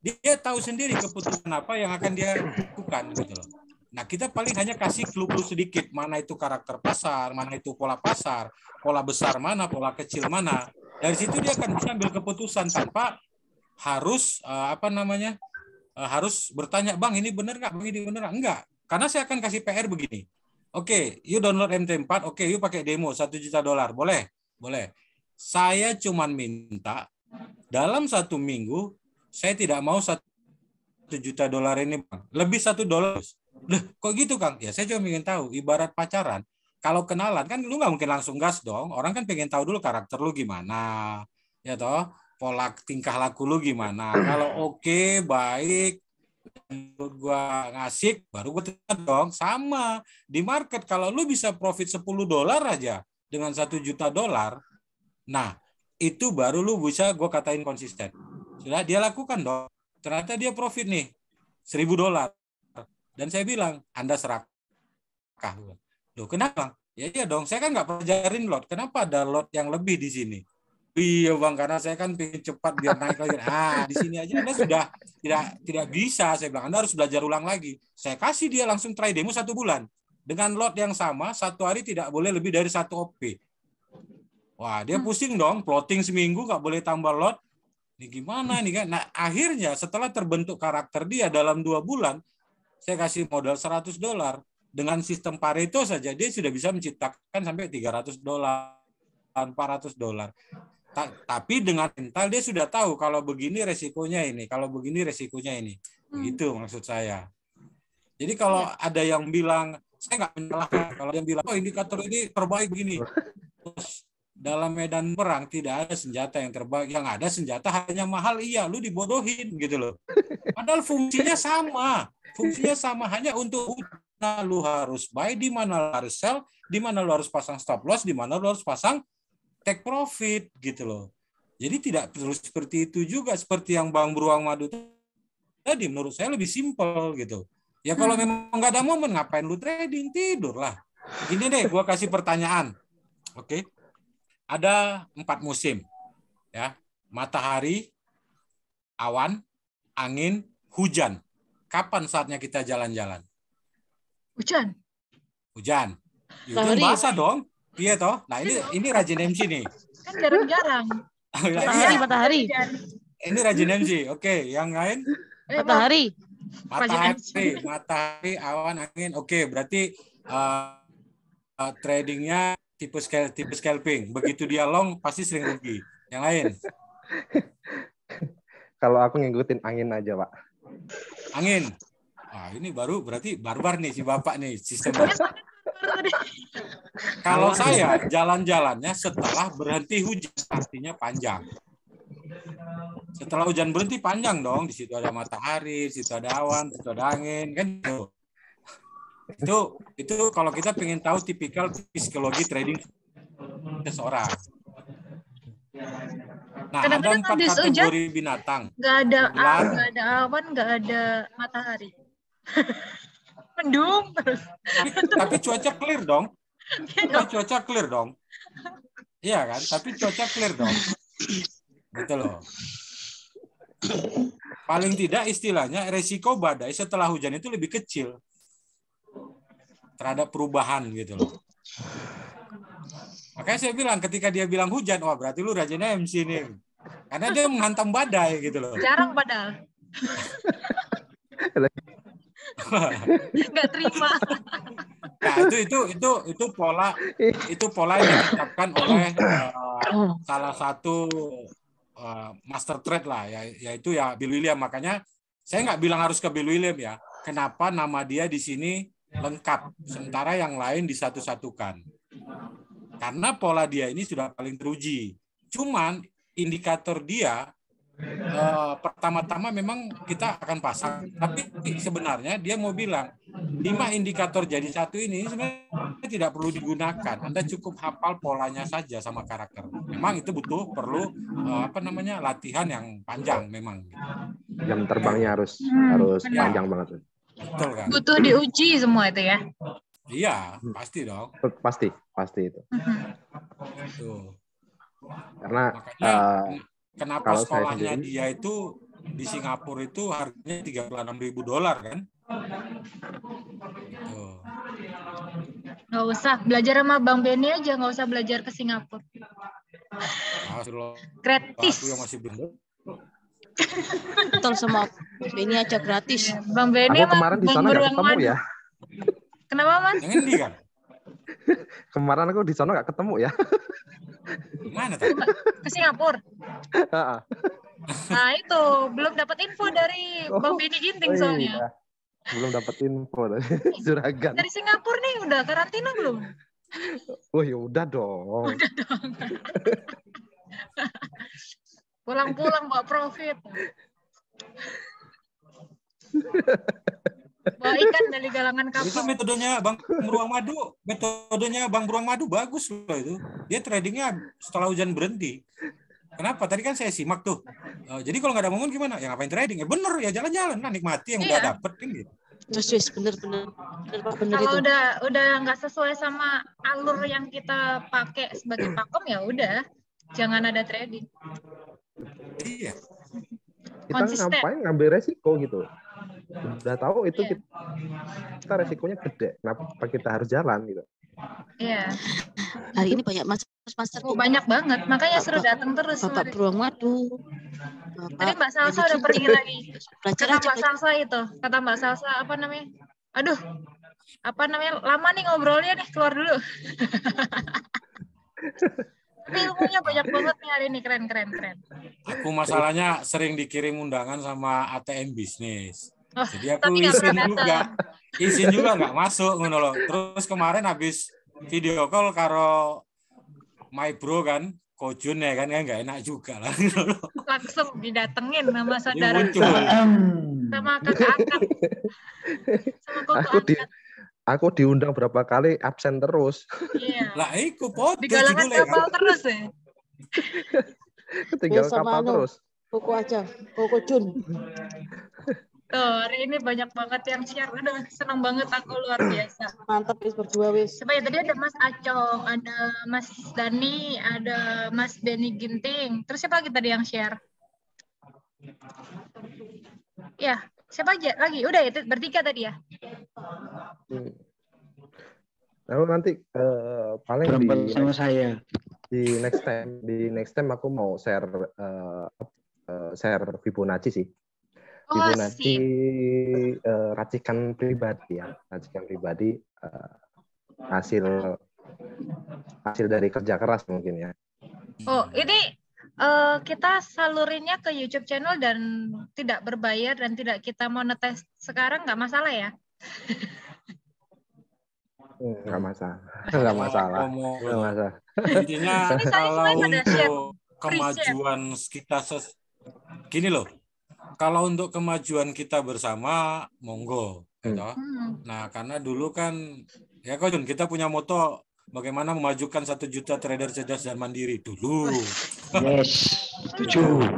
dia tahu sendiri keputusan apa yang akan dia lakukan gitu loh. Nah, kita paling hanya kasih clue-clue sedikit, mana itu karakter pasar, mana itu pola pasar, pola besar mana, pola kecil mana. Dari situ dia akan bisa ambil keputusan tanpa harus harus bertanya, "Bang, ini benar nggak? Bang, ini benar nggak?" Enggak. Karena saya akan kasih PR begini. Oke, you download MT4, oke, you pakai demo $1 juta. Boleh? Boleh. Saya cuman minta dalam 1 minggu saya tidak mau $1 juta ini, Bang. Lebih $1. Loh, kok gitu, Kang? Ya, saya cuma ingin tahu. Ibarat pacaran, kalau kenalan kan lu nggak mungkin langsung gas dong. Orang kan pengen tahu dulu karakter lu gimana, ya toh, pola tingkah laku lu gimana. Kalau oke, baik, menurut gua ngasih, baru gua terima dong. Sama di market, kalau lu bisa profit $10 aja dengan $1 juta, nah itu baru lu bisa gua katain konsisten. Sudah dia lakukan dong. Ternyata dia profit nih $1.000. Dan saya bilang, Anda serakah. Loh, kenapa? Ya iya dong, saya kan nggak pelajarin lot. Kenapa ada lot yang lebih di sini? Iya Bang, karena saya kan pengen cepat biar naik lagi. Di sini aja Anda sudah tidak bisa. Saya bilang, Anda harus belajar ulang lagi. Saya kasih dia langsung try demo 1 bulan. Dengan lot yang sama, 1 hari tidak boleh lebih dari 1 OP. Wah, dia pusing dong, plotting seminggu nggak boleh tambah lot. Ini gimana nih kan? Nah, akhirnya setelah terbentuk karakter dia dalam 2 bulan, saya kasih modal $100. Dengan sistem Pareto saja dia sudah bisa menciptakan sampai $300, $400. Tapi dengan mental dia sudah tahu kalau begini resikonya ini, kalau begini resikonya ini. Begitu maksud saya. Jadi kalau ada yang bilang, saya nggak menyalahkan. Kalau yang bilang, oh indikator ini terbaik begini. Terus dalam medan perang tidak ada senjata yang terbaik. Yang ada senjata hanya mahal, iya. Lu dibodohin gitu loh. Padahal fungsinya sama. Fungsinya sama, hanya untuk lu harus buy, di mana lu harus sell, di mana lu harus pasang stop loss, di mana lu harus pasang take profit gitu loh. Jadi tidak perlu seperti itu juga, seperti yang Bang Beruang Madu tadi, menurut saya lebih simpel gitu. Ya kalau memang nggak ada momen, ngapain lu trading? Tidur lah. Gini deh, gua kasih pertanyaan. Oke. Ada 4 musim. Ya. Matahari, awan, angin, hujan. Kapan saatnya kita jalan-jalan? Hujan. Hujan. Hujan basah dong. Iya toh? Nah, ini rajin MC nih. Kan jarang-jarang. Matahari. Ini rajin MC. Oke, yang lain? Matahari, awan, angin. Oke, berarti tradingnya tipe scalping. Begitu dia long pasti sering rugi. Yang lain? Kalau aku ngikutin angin aja, Pak. Angin. Wah, ini baru berarti barbar nih si Bapak nih sistemnya. Kalau saya jalan-jalannya setelah berhenti hujan, artinya panjang. Setelah hujan berhenti panjang dong. Di situ ada matahari, di situ ada awan, di situ ada angin, kan gitu. Itu kalau kita pengen tahu tipikal psikologi trading seseorang. Nah, ada 4 kategori binatang. Nggak ada awan, nggak ada matahari. Mendung terus. Tapi cuaca clear dong. Cuaca clear dong. Iya kan? Tapi cuaca clear dong. Betul loh. Paling tidak istilahnya resiko badai setelah hujan itu lebih kecil terhadap perubahan gitu loh. Makanya saya bilang ketika dia bilang hujan, wah berarti lu rajinnya MC nih. Karena dia menghantam badai gitu loh. Jarang padahal. Nggak terima. Nah, itu pola yang ditetapkan oleh salah satu master trade lah, yaitu ya Bill William. Makanya saya nggak bilang harus ke Bill William ya. Kenapa nama dia di sini lengkap, sementara yang lain disatu-satukan? Karena pola dia ini sudah paling teruji. Cuman indikator dia pertama-tama memang kita akan pasang, tapi sebenarnya dia mau bilang 5 indikator jadi satu ini sebenarnya tidak perlu digunakan. Anda cukup hafal polanya saja sama karakter. Memang itu perlu latihan yang panjang memang. Jam terbangnya harus panjang banget. Betul kan? Butuh diuji semua itu ya. Iya, pasti dong. Pasti itu. Tuh. Karena kenapa sekolahnya dia itu di Singapura itu harganya $36.000 kan? Tuh. Nggak usah belajar sama Bang Benny aja, nggak usah belajar ke Singapura. Gratis. Aku yang masih belum. Betul, sama Benny aja gratis. Bang Benny aku kemarin di sana nggak ketemu ya. Kenapa, Mas? Yang ini kan? Kemarin aku di sana nggak ketemu ya. Mana tuh? Ke Singapura. Nah itu belum dapat info dari Bang Benny Ginting soalnya. Iya. Belum dapat info dari Juragan. Dari Singapura nih udah karantina belum? Oh ya udah dong. Udah dong. Pulang-pulang bawa profit. Bawa ikan dari galangan kapal. Itu metodenya Bang Beruang Madu bagus loh itu. Dia tradingnya setelah hujan berhenti. Kenapa? Tadi kan saya simak tuh. Jadi kalau nggak ada momen gimana? Ya ngapain trading? Ya bener ya, jalan-jalan lah, nikmati yang udah dapet kan gitu. Terus bener Kalau udah nggak sesuai sama alur yang kita pakai sebagai pakem ya udah, jangan ada trading. Iya. Kita ngapain ngambil resiko gitu? Udah tahu itu kita resikonya gede. Kenapa kita harus jalan gitu? Iya. Hari ini banyak master. Banyak banget, makanya suruh datang terus. Bapak Beruang Madu. Tadi Mbak Salsa udah pergi lagi. Kata Mbak Salsa itu, kata Mbak Salsa apa namanya? Aduh, apa namanya? Lama nih ngobrolnya nih, keluar dulu. Tapi ilmunya banyak banget nih hari ini, keren. Aku masalahnya sering dikirim undangan sama ATM bisnis. Jadi aku izin juga nggak masuk ngono loh. Terus kemarin habis video call karo my bro kan, Kojun ya kan, nggak enak juga lah. Langsung didatengin sama saudara sama kakak angkat. Sama kakak angkat. Aku diundang berapa kali absen terus. Iya. Lah iku foto di galangan kapal terus ya. Ketinggalan kapal terus. Koko aja, Koko Jun. Tuh, hari ini banyak banget yang share. Aduh, senang banget aku, luar biasa. Mantap wis berdua wis. Coba ya, tadi ada Mas Acong, ada Mas Dani, ada Mas Benny Ginting. Terus siapa lagi tadi yang share? Ya, siapa aja lagi? Udah ya, bertiga tadi ya? Lalu nanti paling sama saya. Di next time aku mau share Fibonacci sih. Fibonacci racikan pribadi ya, hasil dari kerja keras mungkin ya. Oh, ini kita salurinnya ke YouTube channel dan tidak berbayar dan tidak kita monetize sekarang, nggak masalah ya? Nggak masalah. Intinya kalau untuk kemajuan kita gini loh. Kalau untuk kemajuan kita bersama, monggo. Gitu. Nah, karena dulu kan, ya Kojun, kita punya moto bagaimana memajukan 1 juta trader cerdas dan mandiri dulu. Yes, setuju.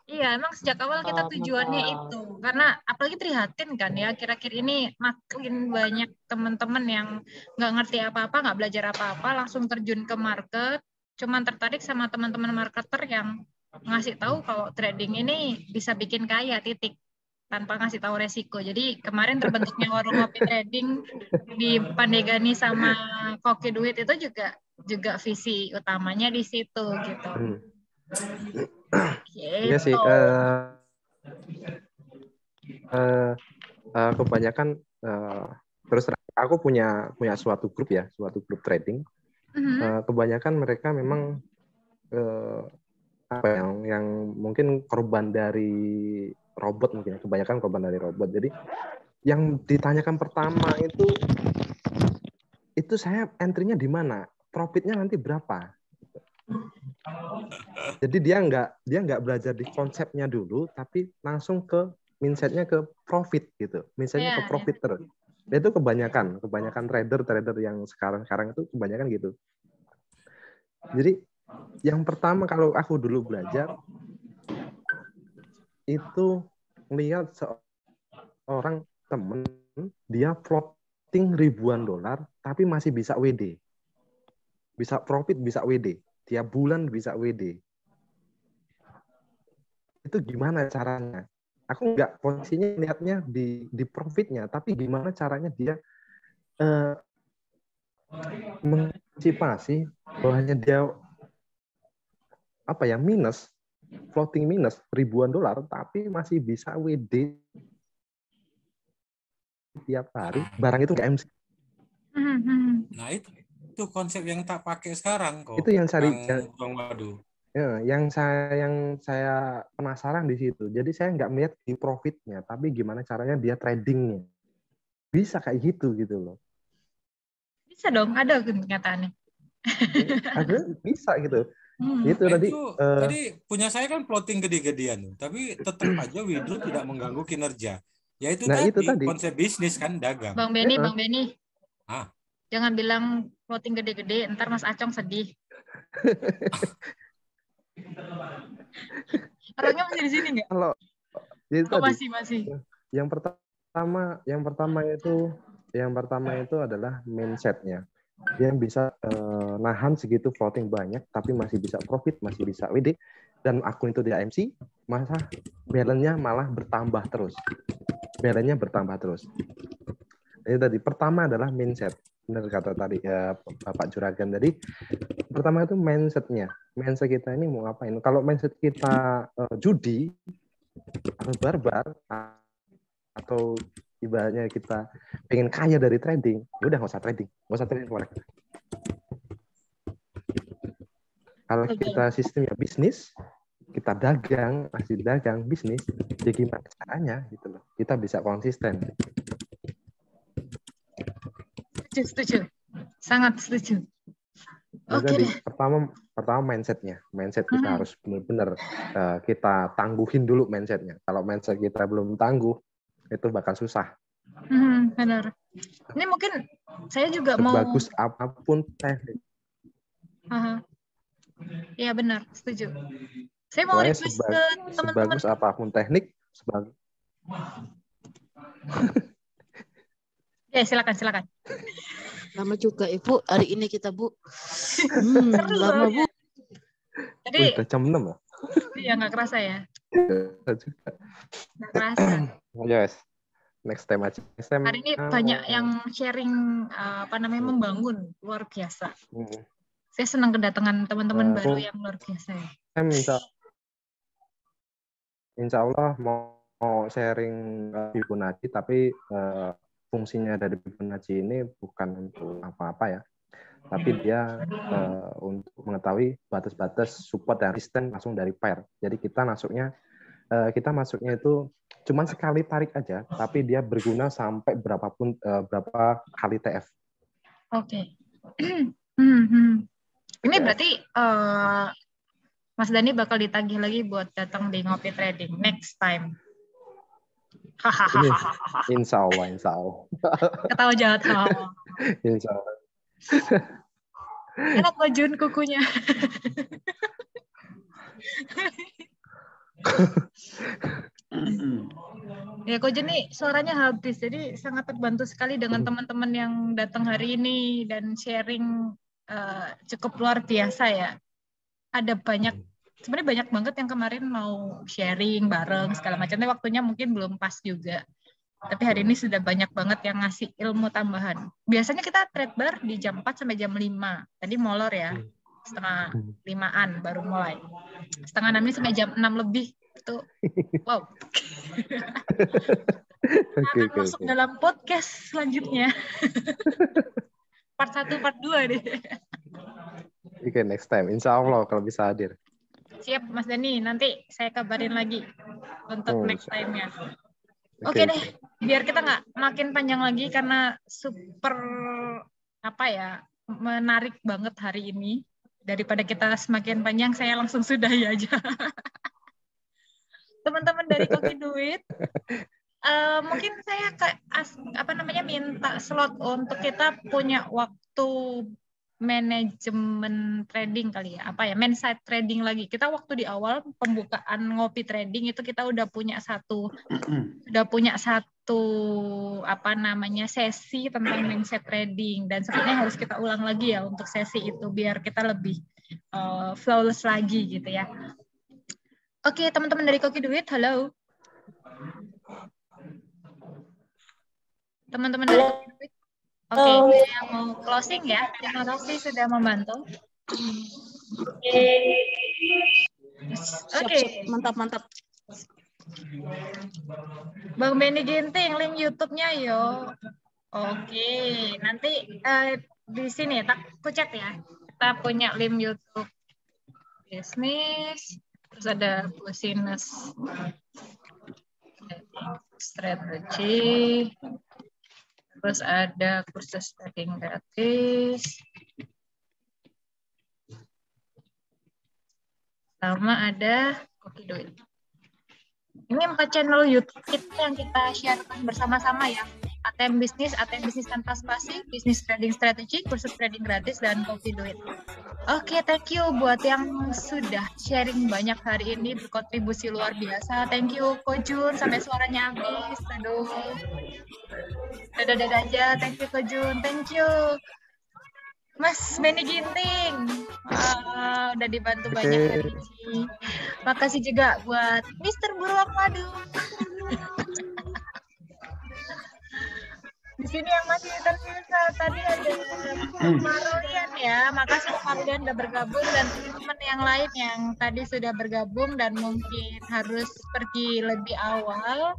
Iya, emang sejak awal kita tujuannya itu. Karena apalagi prihatin kan ya, kira-kira ini makin banyak teman-teman yang nggak ngerti apa-apa, nggak belajar apa-apa, langsung terjun ke market, cuman tertarik sama teman-teman marketer yang ngasih tahu kalau trading ini bisa bikin kaya, titik, tanpa ngasih tahu resiko. Jadi kemarin terbentuknya warung kopi trading di Pandegani sama Koki Duit itu juga visi utamanya di situ gitu. Iya sih. Kebanyakan terus aku punya suatu grup trading. Kebanyakan mereka memang yang mungkin korban dari robot mungkin. Kebanyakan korban dari robot. Jadi yang ditanyakan pertama itu saya entry-nya di mana? Profitnya nanti berapa? Jadi dia nggak belajar di konsepnya dulu, tapi langsung ke mindset-nya ke profit gitu. Mindset-nya ke profiter. Itu kebanyakan trader yang sekarang itu kebanyakan gitu. Jadi yang pertama kalau aku dulu belajar itu melihat seorang temen dia floating ribuan dolar tapi masih bisa WD. Bisa profit, bisa WD. Tiap bulan bisa WD. Itu gimana caranya? Aku nggak posisinya lihatnya di profitnya, tapi gimana caranya dia mengantisipasi bahwanya dia floating minus ribuan dolar, tapi masih bisa WD tiap hari. Barang itu nggak MC. Nah itu konsep yang tak pakai sekarang kok. Itu yang cari. Waduh. Ya, yang saya penasaran di situ. Jadi saya nggak melihat di profitnya, tapi gimana caranya dia tradingnya. Bisa kayak gitu loh. Bisa dong, ada kenyataannya. Ada bisa gitu. Itu tadi punya saya kan floating gede-gedean, tapi tetap aja withdraw tidak mengganggu kinerja. Ya itu tadi konsep bisnis kan dagang. Bang Benny. Jangan bilang floating gede-gede, ntar Mas Acong sedih. Orangnya masih di sini nggak? Kalau masih. Yang pertama itu adalah mindset-nya. Dia bisa nahan segitu floating banyak, tapi masih bisa profit, masih bisa WD, dan akun itu di AMC, masa balance-nya malah bertambah terus. Jadi tadi pertama adalah mindset. Benar kata tadi Bapak Juragan. Jadi pertama itu mindset-nya. Mindset kita ini mau ngapain? Kalau mindset kita judi atau barbar atau ibaratnya kita pengen kaya dari trading, ya udah nggak usah trading forex. Kalau kita sistemnya bisnis, kita dagang bisnis, ya gimana caranya gitu loh. Kita bisa konsisten. Setuju. Sangat setuju. Jadi pertama mindset kita harus benar-benar kita tangguhin dulu mindsetnya. Kalau mindset kita belum tangguh, itu bakal susah. Benar. Ini mungkin saya juga sebagus apapun teknik. Iya benar, setuju. Saya mau request ke teman-teman. Sebagus apapun teknik, Ya silakan. Lama juga Ibu, hari ini kita Bu. Lama Bu. Jadi udah jam 6 ya? Iya nggak kerasa ya. Nggak kerasa. Yes. Next time aja. Hari ini banyak yang sharing membangun luar biasa. Saya senang kedatangan teman-teman baru yang luar biasa ya. Insya Allah mau sharing Fibonacci, tapi fungsinya dari Fibonacci ini bukan untuk apa-apa ya, tapi dia untuk mengetahui batas-batas support dan resistance langsung dari pair. Jadi kita masuknya itu cuma sekali tarik aja, tapi dia berguna sampai berapa kali TF. Oke. Ini berarti Mas Dani bakal ditagih lagi buat datang di Ngopi Trading next time. Insya Allah. Ketawa jahat. Insya Allah. Enak loh Jun kukunya. Ya kok Jun suaranya habis, jadi sangat terbantu sekali dengan teman-teman yang datang hari ini dan sharing cukup luar biasa ya. Ada sebenarnya banyak banget yang kemarin mau sharing bareng segala macam, tapi waktunya mungkin belum pas juga. Tapi hari ini sudah banyak banget yang ngasih ilmu tambahan. Biasanya kita trade bar di jam 4 sampai jam 5. Tadi molor ya, 4:30 baru mulai. 5:30 sampai jam 6 lebih. Itu wow. Akan masuk dalam podcast selanjutnya. Part 1, part 2 deh. Oke, next time. Insya Allah kalau bisa hadir. Siap, Mas Dani. Nanti saya kabarin lagi untuk next time-nya. Oke deh, biar kita nggak makin panjang lagi karena super menarik banget hari ini. Daripada kita semakin panjang, saya langsung sudahi aja. Teman-teman dari Koki Duit, mungkin saya minta slot untuk kita punya waktu manajemen trading kali ya, main side trading lagi. Kita waktu di awal pembukaan ngopi trading itu kita udah punya satu sesi tentang mindset trading, dan sebenarnya harus kita ulang lagi ya untuk sesi itu biar kita lebih flawless lagi gitu ya. Oke, teman-teman dari Koki Duit, halo. Teman-teman dari Koki Duit. Oke, saya mau closing ya. Terima kasih sudah membantu. Oke. Mantap. Bang Benny Ginting, link YouTube-nya yo. Oke, nanti di sini aku chat ya. Kita punya link YouTube bisnis, terus ada business strategi. Terus ada kursus trading gratis. Sama ada Koki Duit. Ini 4 channel YouTube kita yang kita share-kan bersama-sama ya. ATM bisnis tanpa spasi, bisnis trading strategi, kursus trading gratis, dan Koki Duit. Oke, thank you buat yang sudah sharing banyak hari ini, berkontribusi luar biasa. Thank you Ko Jun, sampai suaranya habis. Aduh. Dadah aja, thank you Ko Jun, thank you. Mas Benny Ginting, udah dibantu banyak hari ini. Makasih juga buat Mr. Beruang Madu. Di sini yang masih tersisa tadi ada Marlian ya. Makasih Marlian udah bergabung, dan teman-teman yang lain yang tadi sudah bergabung dan mungkin harus pergi lebih awal.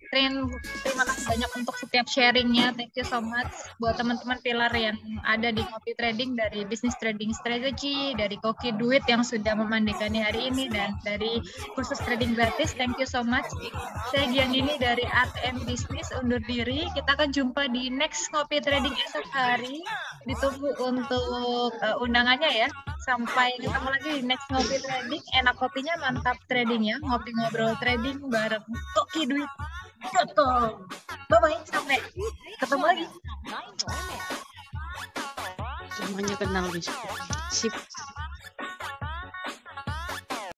Terima kasih banyak untuk setiap sharingnya. Thank you so much buat teman-teman pilar yang ada di Ngopi Trading, dari bisnis trading strategi, dari Koki Duit yang sudah memandekani hari ini, dan dari kursus trading gratis. Thank you so much. Saya Gianini dari ATM Bisnis undur diri. Kita akan jumpa di next Ngopi Trading esok hari. Ditunggu untuk undangannya ya. Sampai ketemu lagi di next Ngopi Trading. Enak kopinya, mantap tradingnya. Ngopi ngobrol trading bareng Koki Duit. Betul. Bye-bye, sampai ketemu lagi. Semuanya kenal, Sip.